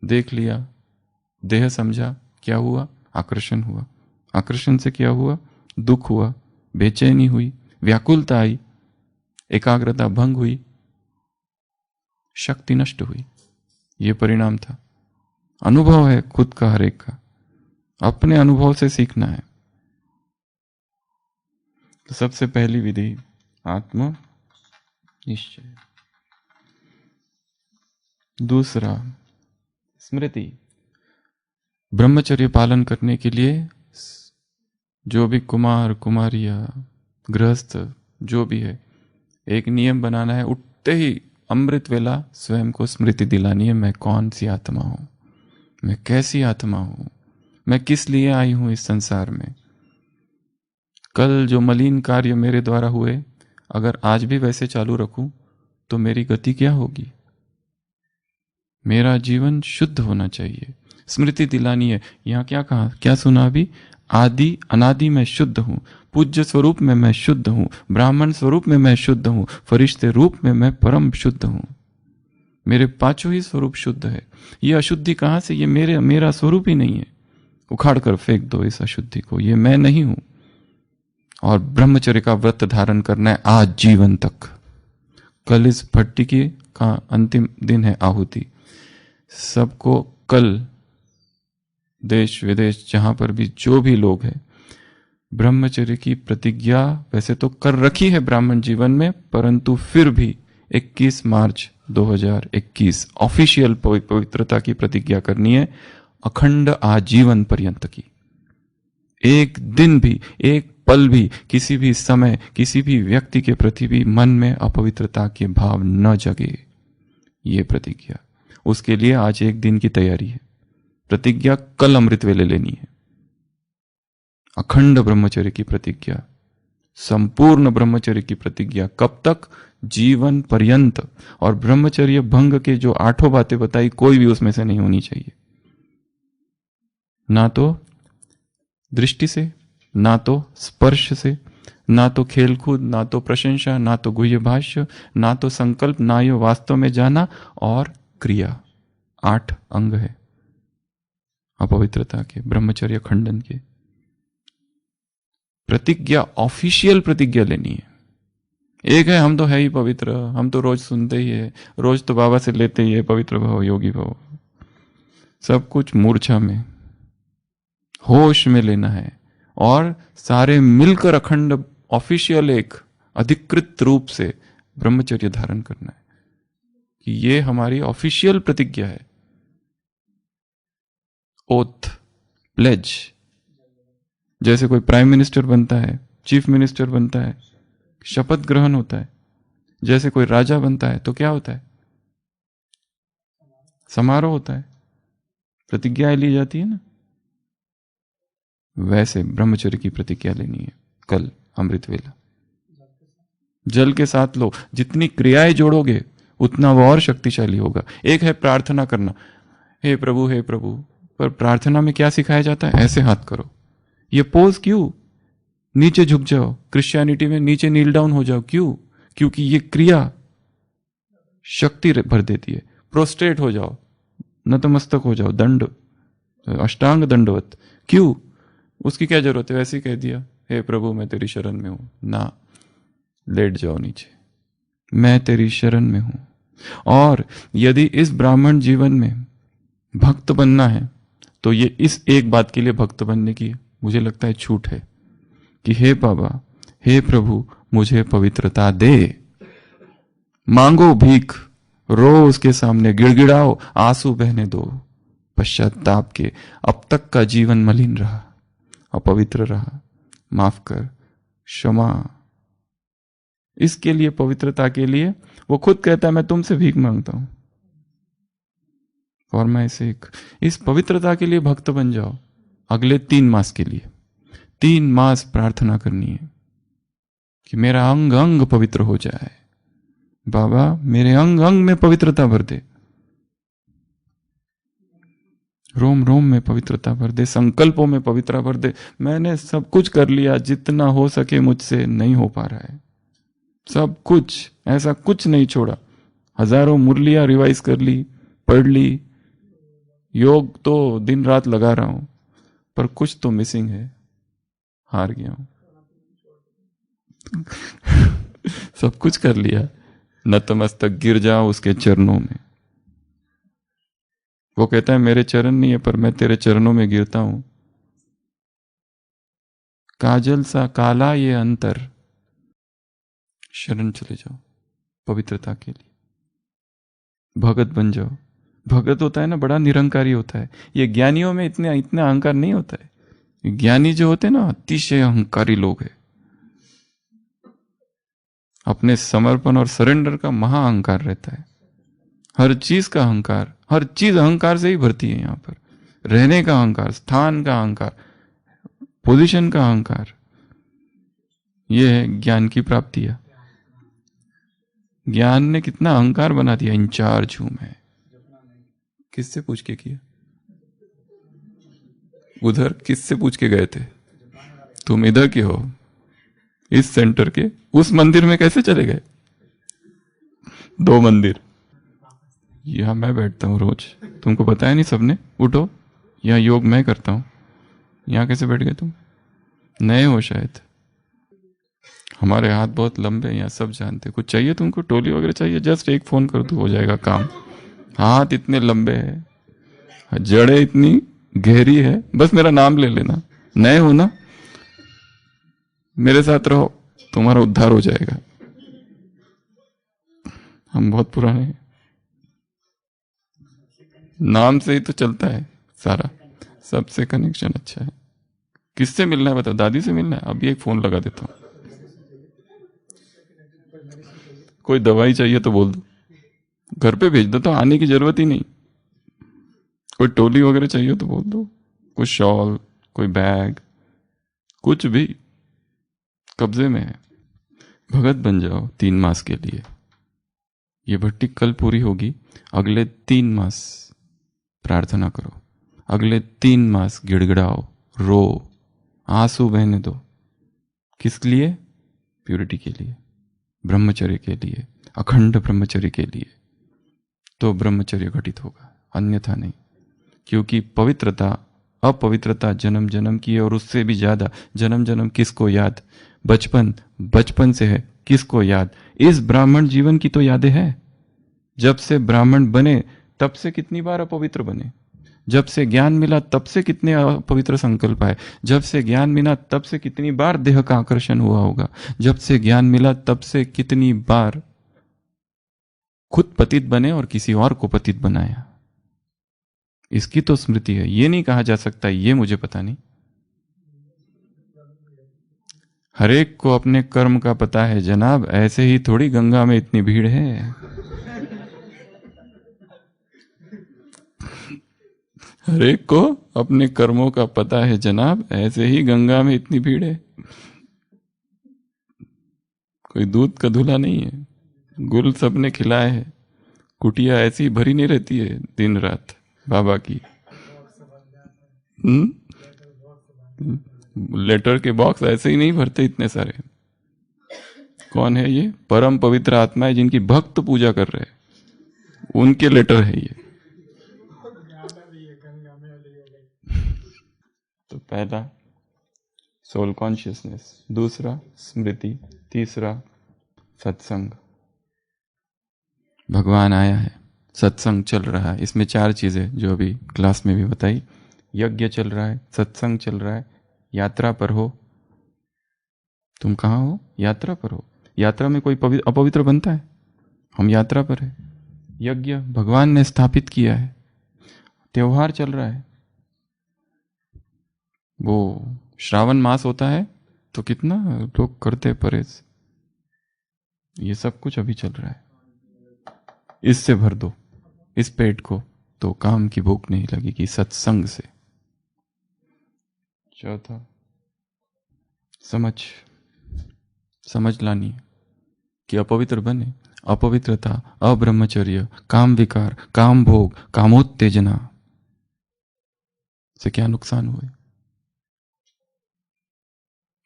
देख लिया, देह समझा, क्या हुआ, आकर्षण हुआ। आकर्षण से क्या हुआ, दुख हुआ, बेचैनी हुई, व्याकुलता आई, एकाग्रता भंग हुई, शक्ति नष्ट हुई। यह परिणाम था। अनुभव है खुद का, हर एक का, अपने अनुभव से सीखना है। तो सबसे पहली विधि आत्म निश्चय। दूसरा स्मृति। ब्रह्मचर्य पालन करने के लिए जो भी कुमार कुमारियां गृहस्थ जो भी है, एक नियम बनाना है, उठते ही अमृत वेला स्वयं को स्मृति दिलानी है, मैं कौन सी आत्मा हूं, मैं कैसी आत्मा हूं, मैं किस लिए आई हूं इस संसार में। कल जो मलिन कार्य मेरे द्वारा हुए, अगर आज भी वैसे चालू रखूं तो मेरी गति क्या होगी। मेरा जीवन शुद्ध होना चाहिए, स्मृति दिलानी है। यहां क्या कहा, क्या सुना अभी, आदि अनादि में शुद्ध हूं, पूज्य स्वरूप में मैं शुद्ध हूं, ब्राह्मण स्वरूप में मैं शुद्ध हूं, फरिश्ते रूप में मैं परम शुद्ध हूं। मेरे पांचों ही स्वरूप शुद्ध है। ये अशुद्धि कहां से, ये मेरा स्वरूप ही नहीं है। उखाड़ कर फेंक दो इस अशुद्धि को, ये मैं नहीं हूं। और ब्रह्मचर्य का व्रत धारण करना है आज जीवन तक। कल इस भट्टी की का अंतिम दिन है आहुति। सबको कल देश विदेश जहां पर भी जो भी लोग हैं, ब्रह्मचर्य की प्रतिज्ञा वैसे तो कर रखी है ब्राह्मण जीवन में, परंतु फिर भी 21 मार्च 2021 ऑफिशियल पवित्रता की प्रतिज्ञा करनी है, अखंड आजीवन पर्यंत की। एक दिन भी, एक पल भी, किसी भी समय, किसी भी व्यक्ति के प्रति भी मन में अपवित्रता के भाव न जगे, ये प्रतिज्ञा। उसके लिए आज एक दिन की तैयारी है। प्रतिज्ञा कल अमृत वेले लेनी है। अखंड ब्रह्मचर्य की प्रतिज्ञा, संपूर्ण ब्रह्मचर्य की प्रतिज्ञा। कब तक? जीवन पर्यंत। और ब्रह्मचर्य भंग के जो 8 बातें बताई, कोई भी उसमें से नहीं होनी चाहिए। ना तो दृष्टि से, ना तो स्पर्श से, ना तो खेलकूद, ना तो प्रशंसा, ना तो गुह्य भाष्य, ना तो संकल्प, ना ये वास्तव में जाना, और क्रिया। 8 अंग है अपवित्रता के, ब्रह्मचर्य खंडन के। प्रतिज्ञा, ऑफिशियल प्रतिज्ञा लेनी है। एक है हम तो है ही पवित्र, हम तो रोज सुनते ही है, रोज तो बाबा से लेते ही है, पवित्र भव, योगी भव। सब कुछ मूर्छा में, होश में लेना है, और सारे मिलकर अखंड ऑफिशियल एक अधिकृत रूप से ब्रह्मचर्य धारण करना है कि ये हमारी ऑफिशियल प्रतिज्ञा है। Oath, pledge. जैसे कोई प्राइम मिनिस्टर बनता है, चीफ मिनिस्टर बनता है, शपथ ग्रहण होता है। जैसे कोई राजा बनता है तो क्या होता है? समारोह होता है, प्रतिज्ञा ली जाती है ना। वैसे ब्रह्मचर्य की प्रतिज्ञा लेनी है कल अमृत वेला। जल के साथ लो, जितनी क्रियाएं जोड़ोगे उतना वो और शक्तिशाली होगा। एक है प्रार्थना करना, हे प्रभु हे प्रभु, पर प्रार्थना में क्या सिखाया जाता है? ऐसे हाथ करो। ये पोज क्यों? नीचे झुक जाओ। क्रिश्चियनिटी में नीचे नील डाउन हो जाओ, क्यों? क्योंकि ये क्रिया शक्ति भर देती है। प्रोस्ट्रेट हो जाओ, नतमस्तक हो जाओ, दंड, अष्टांग दंडवत, क्यों? उसकी क्या जरूरत है? वैसे ही कह दिया, हे प्रभु मैं तेरी शरण में हूं ना। लेट जाओ नीचे, मैं तेरी शरण में हूं। और यदि इस ब्राह्मण जीवन में भक्त बनना है तो ये इस एक बात के लिए भक्त बनने की मुझे लगता है छूट है कि हे बाबा, हे प्रभु, मुझे पवित्रता दे। मांगो भीख, रो उसके सामने, गिड़गिड़ाओ, आंसू बहने दो पश्चाताप के। अब तक का जीवन मलिन रहा, अपवित्र रहा, माफ कर, क्षमा। इसके लिए, पवित्रता के लिए वो खुद कहता है मैं तुमसे भीख मांगता हूं फॉर माय सेक। इस पवित्रता के लिए भक्त बन जाओ। अगले 3 मास के लिए 3 मास प्रार्थना करनी है कि मेरा अंग अंग पवित्र हो जाए। बाबा मेरे अंग अंग में पवित्रता भर दे, रोम रोम में पवित्रता भर दे, संकल्पों में पवित्रता भर दे। मैंने सब कुछ कर लिया, जितना हो सके मुझसे नहीं हो पा रहा है। सब कुछ, ऐसा कुछ नहीं छोड़ा। हजारों मुरलियां रिवाइज कर ली, पढ़ ली, योग तो दिन रात लगा रहा हूं, पर कुछ तो मिसिंग है, हार गया हूं। सब कुछ कर लिया, नतमस्तक गिर जाओ उसके चरणों में। वो कहता है मेरे चरण नहीं है, पर मैं तेरे चरणों में गिरता हूं। काजल सा काला ये अंतर, शरण चले जाओ पवित्रता के लिए। भगत बन जाओ। भगत होता है ना, बड़ा निरंकारी होता है। ये ज्ञानियों में इतना अहंकार नहीं होता है। ज्ञानी जो होते हैं ना, अतिशय अहंकारी लोग हैं। अपने समर्पण और सरेंडर का महा अहंकार रहता है। हर चीज का अहंकार, हर चीज अहंकार से ही भरती है। यहां पर रहने का अहंकार, स्थान का अहंकार, पोजीशन का अहंकार, यह है ज्ञान की प्राप्ति है। ज्ञान ने कितना अहंकार बना दिया, इंचार्ज हूं मैं। किससे पूछ के किया? उधर किससे पूछ के गए थे? तुम इधर के हो, इस सेंटर के। उस मंदिर में कैसे चले गए? 2 मंदिर। यहां मैं बैठता हूं रोज, तुमको बताया नहीं सबने? उठो, यहां योग मैं करता हूं। यहां कैसे बैठ गए तुम? नए हो शायद। हमारे हाथ बहुत लंबे हैं, यहाँ सब जानते। कुछ चाहिए तुमको, टोली वगैरह चाहिए? जस्ट एक फोन कर दो, हो जाएगा काम। हाथ इतने लंबे हैं, जड़ें इतनी गहरी है, बस मेरा नाम ले लेना। नए हो ना, मेरे साथ रहो, तुम्हारा उद्धार हो जाएगा। हम बहुत पुराने हैं, नाम से ही तो चलता है सारा, सबसे कनेक्शन अच्छा है। किससे मिलना है बताओ? दादी से मिलना है? अभी एक फोन लगा देता हूँ। कोई दवाई चाहिए तो बोल दो, घर पे भेज दो, तो आने की जरूरत ही नहीं। कोई टोली वगैरह चाहिए तो बोल दो, कोई शॉल, कोई बैग, कुछ भी कब्जे में है। भगत बन जाओ 3 मास के लिए। ये भट्टी कल पूरी होगी, अगले 3 मास प्रार्थना करो, अगले 3 मास गिड़गिड़ाओ, रो, आंसू बहने दो। किस लिए? प्यूरिटी के लिए, ब्रह्मचर्य के लिए, अखंड ब्रह्मचर्य के लिए। तो ब्रह्मचर्य घटित होगा, अन्यथा नहीं। क्योंकि पवित्रता, अपवित्रता जन्म जन्म की है, और उससे भी ज्यादा जन्म जन्म किसको याद? बचपन, बचपन से है, किसको याद? इस ब्राह्मण जीवन की तो यादें है। जब से ब्राह्मण बने तब से कितनी बार अपवित्र बने, जब से ज्ञान मिला तब से कितने अपवित्र संकल्प आए, जब से ज्ञान मिला तब से कितनी बार देह का आकर्षण हुआ होगा, जब से ज्ञान मिला तब से कितनी बार खुद पतित बने और किसी और को पतित बनाया। इसकी तो स्मृति है। ये नहीं कहा जा सकता ये मुझे पता नहीं। हरेक को अपने कर्म का पता है जनाब, ऐसे ही थोड़ी गंगा में इतनी भीड़ है। हरेक को अपने कर्मों का पता है जनाब, ऐसे ही गंगा में इतनी भीड़ है। कोई दूध का धुला नहीं है, गुल सबने खिलाए है। कुटिया ऐसी भरी नहीं रहती है दिन रात बाबा की। लेटर के बॉक्स ऐसे ही नहीं भरते इतने सारे। कौन है ये? परम पवित्र आत्माएं जिनकी भक्त पूजा कर रहे हैं, उनके लेटर है ये। तो पहला सोल कॉन्शियसनेस, दूसरा स्मृति, तीसरा सत्संग। भगवान आया है, सत्संग चल रहा है। इसमें 4 चीजें जो अभी क्लास में भी बताई। यज्ञ चल रहा है, सत्संग चल रहा है, यात्रा पर हो। तुम कहाँ हो? यात्रा पर हो। यात्रा में कोई अपवित्र बनता है? हम यात्रा पर है। यज्ञ भगवान ने स्थापित किया है। त्योहार चल रहा है, वो श्रावण मास होता है तो कितना लोग करते परहेज। ये सब कुछ अभी चल रहा है। इससे भर दो इस पेट को, तो काम की भूख नहीं लगेगी सत्संग से। चौथा समझ लानी है कि अपवित्र बने, अपवित्रता, अब्रह्मचर्य, काम विकार, काम भोग, कामोत्तेजना से क्या नुकसान हुए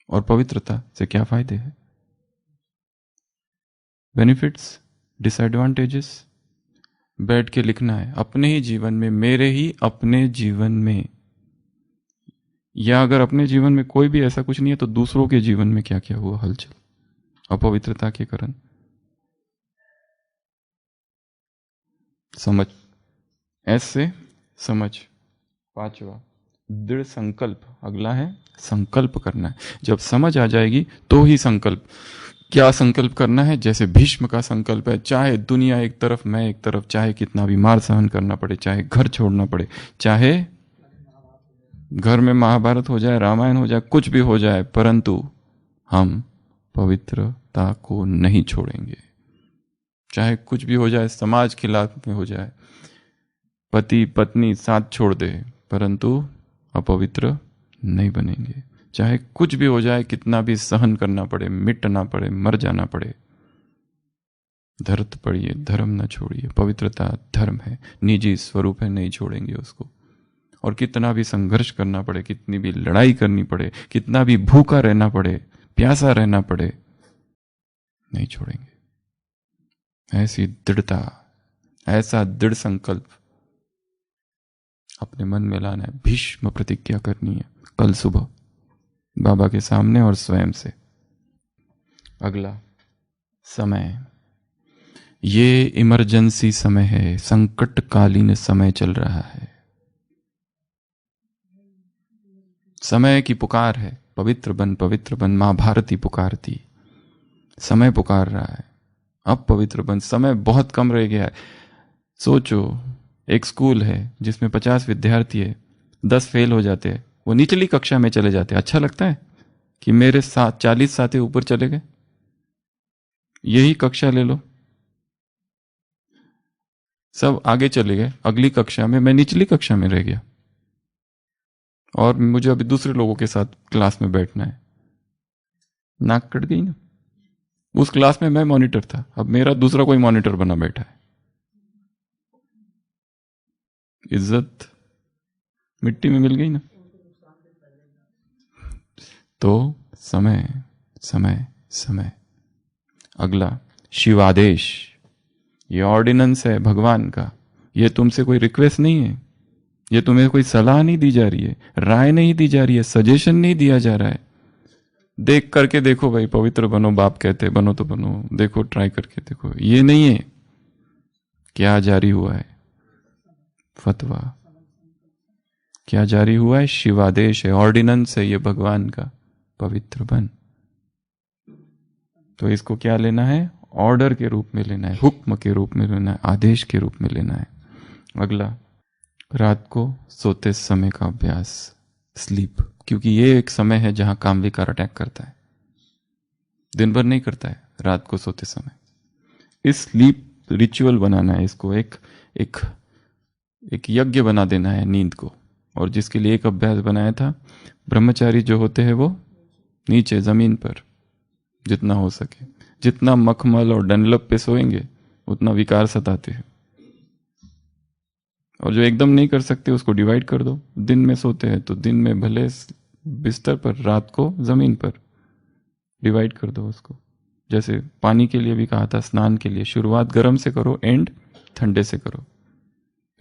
और पवित्रता से क्या फायदे हैं। बेनिफिट्स, डिसएडवांटेजेस बैठ के लिखना है अपने ही जीवन में, मेरे ही अपने जीवन में। या अगर अपने जीवन में कोई भी ऐसा कुछ नहीं है तो दूसरों के जीवन में क्या क्या हुआ हलचल अपवित्रता के कारण। समझ, ऐसे समझ। 5वां दृढ़ संकल्प। अगला है संकल्प करना है। जब समझ आ जाएगी तो ही संकल्प। क्या संकल्प करना है? जैसे भीष्म का संकल्प है, चाहे दुनिया एक तरफ मैं एक तरफ, चाहे कितना भी मार सहन करना पड़े, चाहे घर छोड़ना पड़े, चाहे घर में महाभारत हो जाए, रामायण हो जाए, कुछ भी हो जाए, परंतु हम पवित्रता को नहीं छोड़ेंगे। चाहे कुछ भी हो जाए, समाज खिलाफ में हो जाए, पति पत्नी साथ छोड़ दे, परंतु अपवित्र नहीं बनेंगे। चाहे कुछ भी हो जाए, कितना भी सहन करना पड़े, मिटना पड़े, मर जाना पड़े, धरत पड़िए, धर्म न छोड़िए। पवित्रता धर्म है, निजी स्वरूप है, नहीं छोड़ेंगे उसको। और कितना भी संघर्ष करना पड़े, कितनी भी लड़ाई करनी पड़े, कितना भी भूखा रहना पड़े, प्यासा रहना पड़े, नहीं छोड़ेंगे। ऐसी दृढ़ता, ऐसा दृढ़ संकल्प अपने मन में लाना है। भीष्म प्रतिज्ञा करनी है कल सुबह बाबा के सामने और स्वयं से। अगला समय, ये इमरजेंसी समय है, संकटकालीन समय चल रहा है। समय की पुकार है, पवित्र बन पवित्र बन। मां भारती पुकारती, समय पुकार रहा है। अब पवित्र बन। समय बहुत कम रह गया है। सोचो, एक स्कूल है जिसमें 50 विद्यार्थी है, 10 फेल हो जाते हैं, वो निचली कक्षा में चले जाते हैं। अच्छा लगता है कि मेरे साथ 40 साथी ऊपर चले गए? यही कक्षा ले लो, सब आगे चले गए, अगली कक्षा में मैं निचली कक्षा में रह गया और मुझे अभी दूसरे लोगों के साथ क्लास में बैठना है। नाक कट गई ना। उस क्लास में मैं मॉनिटर था, अब मेरा दूसरा कोई मॉनिटर बना बैठा है। इज्जत मिट्टी में मिल गई ना। तो समय समय समय। अगला, शिवादेश। ये ऑर्डिनेंस है भगवान का। ये तुमसे कोई रिक्वेस्ट नहीं है, ये तुम्हें कोई सलाह नहीं दी जा रही है, राय नहीं दी जा रही है, सजेशन नहीं दिया जा रहा है। देख करके देखो भाई, पवित्र बनो, बाप कहते बनो तो बनो, देखो ट्राई करके देखो। ये नहीं है। क्या जारी हुआ है? फतवा। क्या जारी हुआ है? शिवादेश है, ऑर्डिनेंस है ये भगवान का, पवित्र बन। तो इसको क्या लेना है? ऑर्डर के रूप में लेना है, हुक्म के रूप में लेना है, आदेश के रूप में लेना है। अगला, रात को सोते समय का अभ्यास, स्लीप। क्योंकि ये एक समय है जहां काम विकार अटैक करता है, दिन भर नहीं करता है, रात को सोते समय। इस स्लीप रिचुअल बनाना है, इसको एक एक एक यज्ञ बना देना है नींद को। और जिसके लिए एक अभ्यास बनाया था, ब्रह्मचारी जो होते हैं वो नीचे जमीन पर जितना हो सके, जितना मखमल और डनलप पे सोएंगे उतना विकार सताते हैं। और जो एकदम नहीं कर सकते उसको डिवाइड कर दो। दिन में सोते हैं तो दिन में भले बिस्तर पर, रात को जमीन पर। डिवाइड कर दो उसको। जैसे पानी के लिए भी कहा था, स्नान के लिए शुरुआत गर्म से करो, एंड ठंडे से करो।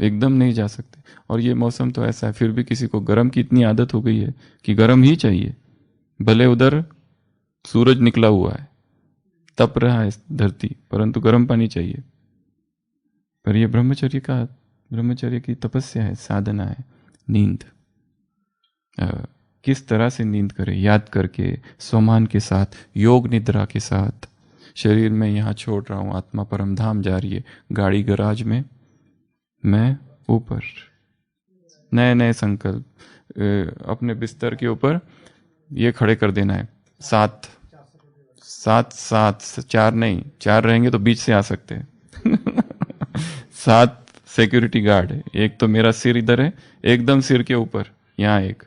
एकदम नहीं जा सकते। और ये मौसम तो ऐसा है, फिर भी किसी को गर्म की इतनी आदत हो गई है कि गर्म ही चाहिए, भले उधर सूरज निकला हुआ है, तप रहा है धरती, परंतु गर्म पानी चाहिए। पर यह ब्रह्मचर्य की तपस्या है, साधना है। नींद किस तरह से नींद करें? याद करके, स्वमान के साथ, योग निद्रा के साथ। शरीर में यहाँ छोड़ रहा हूँ, आत्मा परम धाम जा रही है, गाड़ी गराज में, मैं ऊपर। नए नए संकल्प अपने बिस्तर के ऊपर ये खड़े कर देना है। 7 4 नहीं, 4 रहेंगे तो बीच से आ सकते हैं 7 सिक्योरिटी गार्ड है। एक तो मेरा सिर इधर है, एकदम सिर के ऊपर, यहाँ एक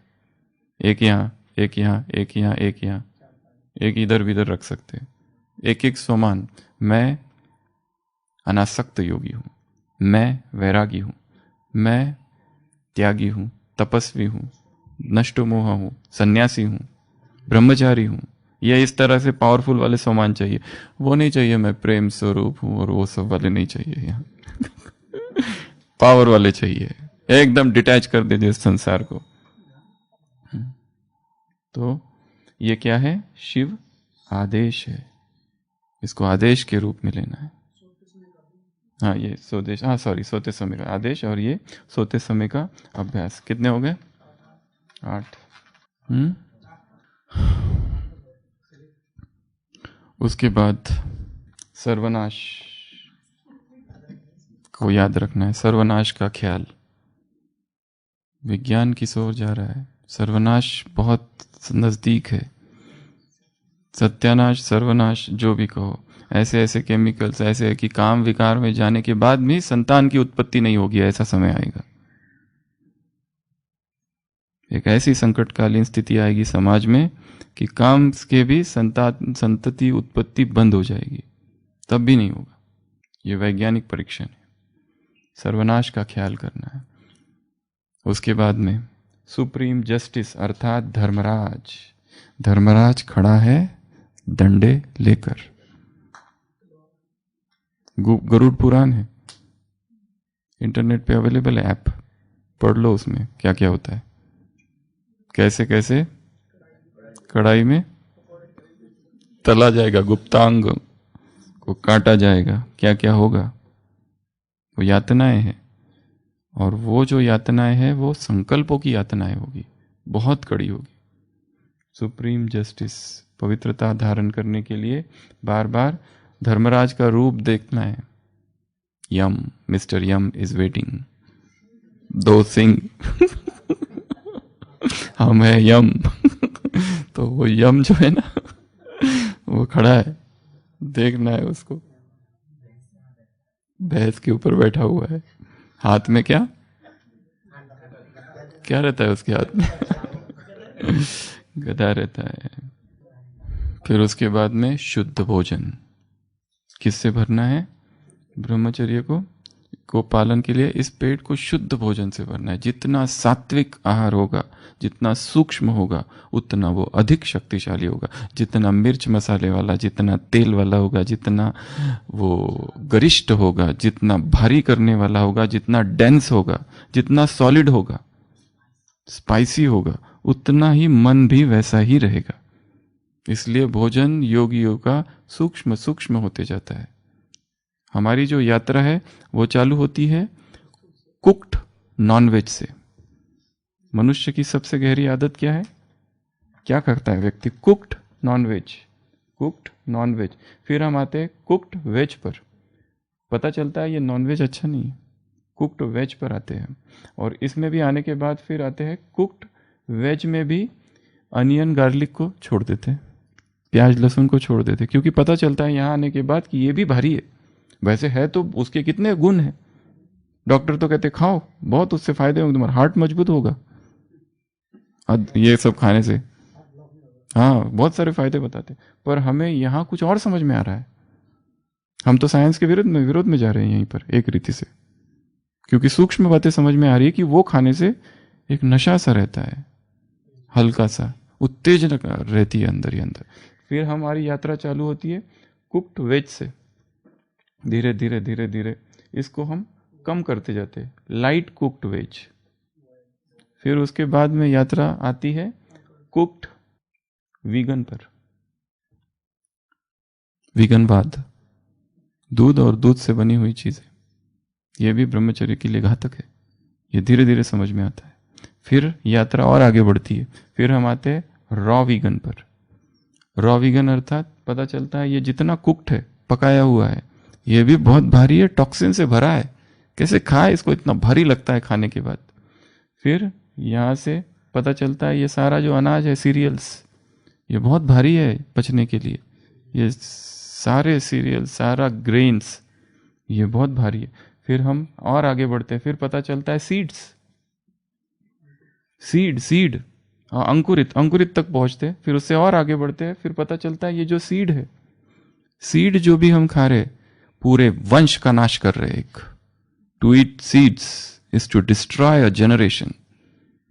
यहाँ, एक यहाँ, एक यहाँ, एक यहाँ, एक इधर भी इधर रख सकते हैं। एक समान। मैं अनासक्त योगी हूँ, मैं वैरागी हूँ, मैं त्यागी हूँ, तपस्वी हूँ, नष्टमोह हूँ, सन्यासी हूँ, ब्रह्मचारी हूँ। ये इस तरह से पावरफुल वाले सम्मान चाहिए। वो नहीं चाहिए मैं प्रेम स्वरूप हूँ और वो सब वाले नहीं चाहिए यहाँ पावर वाले चाहिए, एकदम डिटैच कर दीजिए संसार को। तो ये क्या है? शिव आदेश है, इसको आदेश के रूप में लेना है। हाँ, ये स्वदेश, हाँ सॉरी, सोते समय का आदेश और ये सोते समय का अभ्यास। कितने हो गए? 8। उसके बाद सर्वनाश को याद रखना है। सर्वनाश का ख्याल विज्ञान की ओर जा रहा है, सर्वनाश बहुत नजदीक है। सत्यानाश, सर्वनाश, जो भी कहो, ऐसे ऐसे केमिकल्स ऐसे है कि काम विकार में जाने के बाद भी संतान की उत्पत्ति नहीं होगी, ऐसा समय आएगा। एक ऐसी संकटकालीन स्थिति आएगी समाज में कि काम के भी संतति उत्पत्ति बंद हो जाएगी, तब भी नहीं होगा। ये वैज्ञानिक परीक्षण है। सर्वनाश का ख्याल करना है। उसके बाद में सुप्रीम जस्टिस अर्थात धर्मराज। धर्मराज खड़ा है डंडे लेकर। गरुड़ पुराण है, इंटरनेट पे अवेलेबल है, ऐप पढ़ लो, उसमें क्या क्या होता है, कैसे कैसे कढ़ाई में तला जाएगा, गुप्तांग को काटा जाएगा, क्या क्या होगा। वो यातनाएं हैं, और वो जो यातनाएं हैं वो संकल्पों की यातनाएं होगी, बहुत कड़ी होगी। सुप्रीम जस्टिस, पवित्रता धारण करने के लिए बार बार धर्मराज का रूप देखना है। यम, मिस्टर यम इज वेटिंग। दो सिंह हम है यम। तो वो यम जो है ना, वो खड़ा है, देखना है उसको। भैंस के ऊपर बैठा हुआ है, हाथ में क्या क्या रहता है उसके हाथ में? गदा रहता है। फिर उसके बाद में शुद्ध भोजन किससे भरना है? ब्रह्मचर्य को पालन के लिए इस पेट को शुद्ध भोजन से भरना है। जितना सात्विक आहार होगा, जितना सूक्ष्म होगा, उतना वो अधिक शक्तिशाली होगा। जितना मिर्च मसाले वाला, जितना तेल वाला होगा, जितना वो गरिष्ठ होगा, जितना भारी करने वाला होगा, जितना डेंस होगा, जितना सॉलिड होगा, स्पाइसी होगा, उतना ही मन भी वैसा ही रहेगा। इसलिए भोजन योगियों का सूक्ष्म सूक्ष्म होते जाता है। हमारी जो यात्रा है वो चालू होती है कुक्ड नॉनवेज से। मनुष्य की सबसे गहरी आदत क्या है? क्या करता है व्यक्ति? Cooked nonveg, cooked nonveg. फिर हम आते हैं कुक्ड वेज पर। पता चलता है ये नॉनवेज अच्छा नहीं है, कुक्ड वेज पर आते हैं। और इसमें भी आने के बाद फिर आते हैं कुक्ड वेज में भी अनियन गार्लिक को छोड़ देते हैं, प्याज लहसुन को छोड़ देते हैं, क्योंकि पता चलता है यहाँ आने के बाद कि ये भी भारी है। वैसे है तो उसके कितने गुण हैं। डॉक्टर तो कहते खाओ, बहुत उससे फायदे होंगे, तुम्हारा हार्ट मजबूत होगा ये सब खाने से। हाँ, बहुत सारे फायदे बताते, पर हमें यहाँ कुछ और समझ में आ रहा है। हम तो साइंस के विरोध में जा रहे हैं यहीं पर एक रीति से, क्योंकि सूक्ष्म बातें समझ में आ रही है कि वो खाने से एक नशा सा रहता है, हल्का सा उत्तेजना रहती है अंदर ही अंदर। फिर हमारी यात्रा चालू होती है कुक्ड वेज से। धीरे धीरे धीरे धीरे इसको हम कम करते जाते हैं, लाइट कुक्ड वेज। फिर उसके बाद में यात्रा आती है कुक्ड वीगन पर। वीगनवाद, दूध और दूध से बनी हुई चीजें, यह भी ब्रह्मचर्य के लिए घातक है। ये धीरे धीरे समझ में आता है। फिर यात्रा और आगे बढ़ती है। फिर हम आते हैं रॉ वीगन पर। रॉ वीगन अर्थात पता चलता है ये जितना कुक्ड है, पकाया हुआ है, ये भी बहुत भारी है, टॉक्सिन से भरा है, कैसे खाए इसको, इतना भारी लगता है खाने के बाद। फिर यहाँ से पता चलता है ये सारा जो अनाज है, सीरियल्स, ये बहुत भारी है पचने के लिए। ये सारे सीरियल, सारा ग्रेन्स, ये बहुत भारी है। फिर हम और आगे बढ़ते हैं। फिर पता चलता है सीड्स, सीड अंकुरित तक पहुंचते हैं। फिर उससे और आगे बढ़ते हैं। फिर पता चलता है ये जो सीड है, सीड जो भी हम खा रहे, पूरे वंश का नाश कर रहे। एक to eat seeds is to destroy a generation.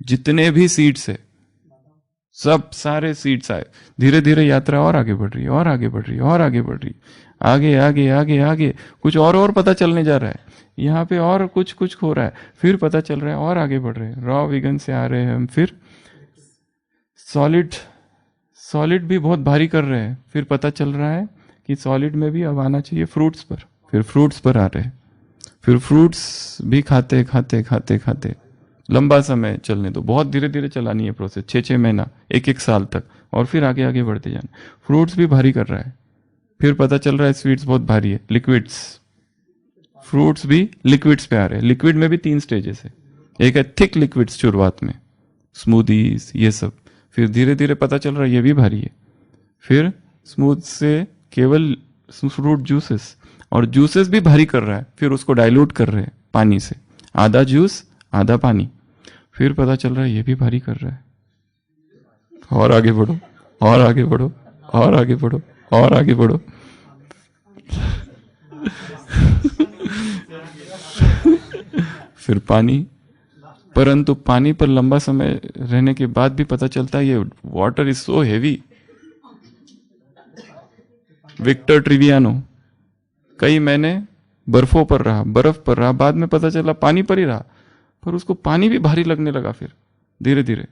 जितने भी सीड्स है, सब सारे सीड्स आए। धीरे धीरे यात्रा और आगे बढ़ रही है, और आगे बढ़ रही है, और आगे बढ़ रही है। आगे आगे आगे आगे कुछ और पता चलने जा रहा है। यहाँ पे और कुछ हो रहा है। फिर पता चल रहा है और आगे बढ़ रहे हैं। रॉ वीगन से आ रहे हैं हम, फिर सॉलिड भी बहुत भारी कर रहे हैं। फिर पता चल रहा है कि सॉलिड में भी अब आना चाहिए फ्रूट्स पर। फिर फ्रूट्स पर आ रहे हैं। फिर फ्रूट्स भी खाते खाते खाते खाते लंबा समय चलने दो, बहुत धीरे धीरे चलानी है प्रोसेस, 6 महीना, 1 साल तक, और फिर आगे आगे बढ़ते जाना। फ्रूट्स भी भारी कर रहा है। फिर पता चल रहा है स्वीट्स बहुत भारी है, लिक्विड्स, फ्रूट्स भी लिक्विड्स पे आ रहे हैं। लिक्विड में भी 3 स्टेजेस है। एक है थिक लिक्विड्स शुरुआत में, स्मूदीज ये सब। फिर धीरे धीरे पता चल रहा है ये भी भारी है। फिर स्मूथ से केवल फ्रूट जूसेस, और जूसेस भी भारी कर रहा है। फिर उसको डाइल्यूट कर रहे हैं पानी से, आधा जूस आधा पानी। फिर पता चल रहा है ये भी भारी कर रहा है। और आगे बढ़ो, और आगे बढ़ो, और आगे बढ़ो, और आगे बढ़ो। फिर पानी, परंतु पानी पर लंबा समय रहने के बाद भी पता चलता है ये water is so heavy. Victor Triviano कई महीने बर्फ पर रहा, बाद में पता चला पानी पर ही रहा, पर उसको पानी भी भारी लगने लगा। फिर धीरे धीरे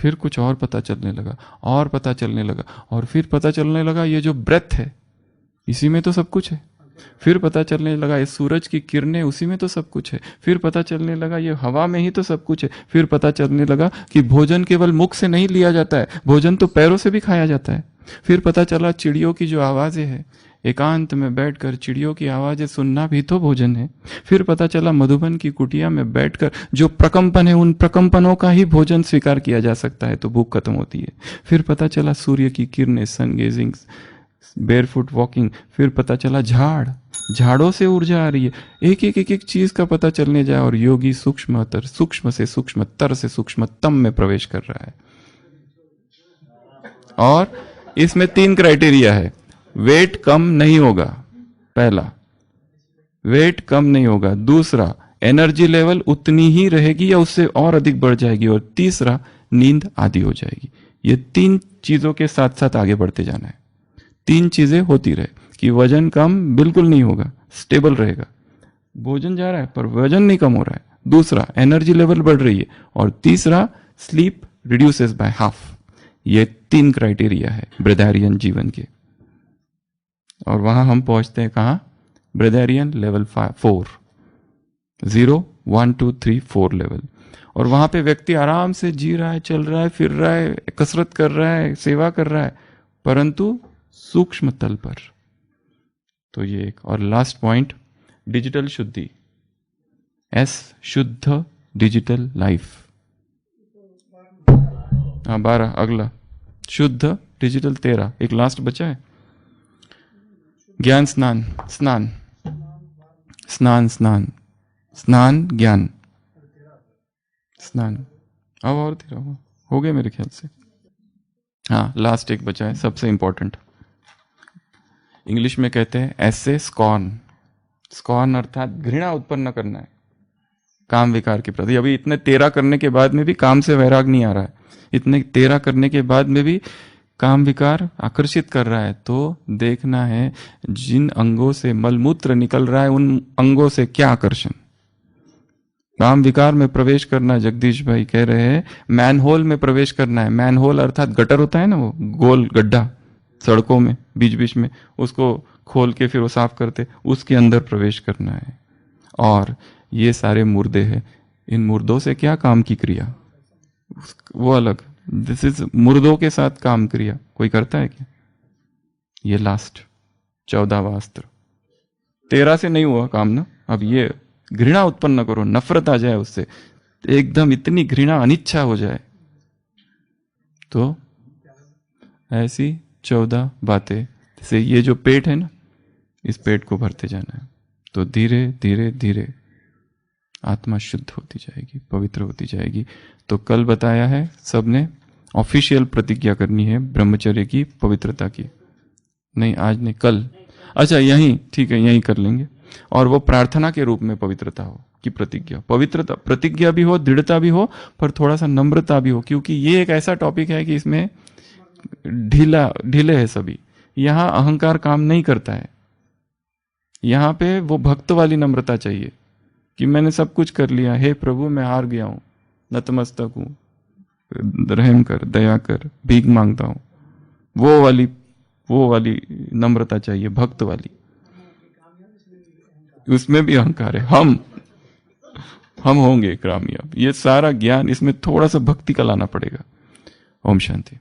फिर कुछ और पता चलने लगा, और पता चलने लगा, और फिर पता चलने लगा ये जो ब्रेथ है इसी में तो सब कुछ है। फिर पता चलने लगा ये सूरज की किरणें, उसी में तो सब कुछ है। फिर पता चलने लगा ये हवा में ही तो सब कुछ है। फिर पता चलने लगा कि भोजन केवल मुख से नहीं लिया जाता है, भोजन तो पैरों से भी खाया जाता है। फिर पता चला चिड़ियों की जो आवाजें हैं, एकांत में बैठकर चिड़ियों की आवाजें सुनना भी तो भोजन है। फिर पता चला मधुबन की कुटिया में बैठकर जो प्रकंपन है, उन प्रकंपनों का ही भोजन स्वीकार किया जा सकता है तो भूख खत्म होती है। फिर पता चला सूर्य की किरणें, सन गेजिंग, बेयरफुट वॉकिंग। फिर पता चला झाड़ों से ऊर्जा आ रही है। एक एक चीज का पता चलने जाए और योगी सूक्ष्मतर, सूक्ष्म से सूक्ष्मतर से सूक्ष्मतम में प्रवेश कर रहा है। और इसमें 3 क्राइटेरिया है। वेट कम नहीं होगा, पहला, वेट कम नहीं होगा। दूसरा, एनर्जी लेवल उतनी ही रहेगी या उससे और अधिक बढ़ जाएगी। और तीसरा, नींद आधी हो जाएगी। ये 3 चीजों के साथ साथ आगे बढ़ते जाना है। 3 चीजें होती रहे कि वजन कम बिल्कुल नहीं होगा, स्टेबल रहेगा। भोजन जा रहा है पर वजन नहीं कम हो रहा है। दूसरा, एनर्जी लेवल बढ़ रही है। और तीसरा, स्लीप रिड्यूसेस बाय हाफ। ये 3 क्राइटेरिया है ब्रेदारियन जीवन के। और वहां हम पहुंचते हैं कहां? ब्रेदारियन लेवल 4, 0, 1, 2, 3, 4 लेवल। और वहां पे व्यक्ति आराम से जी रहा है, चल रहा है, फिर रहा है, कसरत कर रहा है, सेवा कर रहा है, परंतु सूक्ष्म तल पर। तो ये एक। और लास्ट पॉइंट, डिजिटल शुद्धि, S, शुद्ध डिजिटल लाइफ। 12, अगला शुद्ध डिजिटल 13। एक लास्ट बचा है, ज्ञान स्नान, स्नान ज्ञान स्नान। अब और 13 हो गए मेरे ख्याल से। हाँ, लास्ट एक बचा है, सबसे इंपॉर्टेंट। इंग्लिश में कहते हैं ऐसे स्कॉर्न अर्थात घृणा उत्पन्न करना है काम विकार के प्रति। अभी इतने 13 करने के बाद में भी काम से वैराग नहीं आ रहा है, इतने 13 करने के बाद में भी काम विकार आकर्षित कर रहा है, तो देखना है जिन अंगों से मलमूत्र निकल रहा है उन अंगों से क्या आकर्षण। काम विकार में प्रवेश करना, जगदीश भाई कह रहे हैं मैनहोल में प्रवेश करना है। मैनहोल अर्थात गटर होता है ना, वो गोल गड्ढा सड़कों में बीच बीच में, उसको खोल के फिर वो साफ करते, उसके अंदर प्रवेश करना है। और ये सारे मुर्दे हैं, इन मुर्दों से क्या काम की क्रिया, वो अलग। दिस इज मुर्दों के साथ काम क्रिया कोई करता है क्या? ये लास्ट 14वां अस्त्र। 13 से नहीं हुआ काम ना। अब ये घृणा उत्पन्न करो, नफरत आ जाए उससे, एकदम इतनी घृणा, अनिच्छा हो जाए, तो ऐसी 14 बातें से ये जो पेट है ना, इस पेट को भरते जाना है। तो धीरे धीरे धीरे आत्मा शुद्ध होती जाएगी, पवित्र होती जाएगी। तो कल बताया है सबने ऑफिशियल प्रतिज्ञा करनी है ब्रह्मचर्य की, पवित्रता की। नहीं आज नहीं, कल। अच्छा यहीं, ठीक है, यहीं कर लेंगे। और वो प्रार्थना के रूप में पवित्रता हो कि प्रतिज्ञा, पवित्रता, प्रतिज्ञा भी हो, दृढ़ता भी हो, पर थोड़ा सा नम्रता भी हो, क्योंकि ये एक ऐसा टॉपिक है कि इसमें ढीले है सभी। यहां अहंकार काम नहीं करता है। यहां पे वो भक्त वाली नम्रता चाहिए कि मैंने सब कुछ कर लिया, हे प्रभु मैं हार गया हूं, नतमस्तक हूं, रहम कर, दया कर, भीख मांगता हूं। वो वाली नम्रता चाहिए, भक्त वाली। उसमें भी अहंकार है, हम होंगे कामयाब। ये सारा ज्ञान, इसमें थोड़ा सा भक्ति का लाना पड़ेगा। ओम शांति।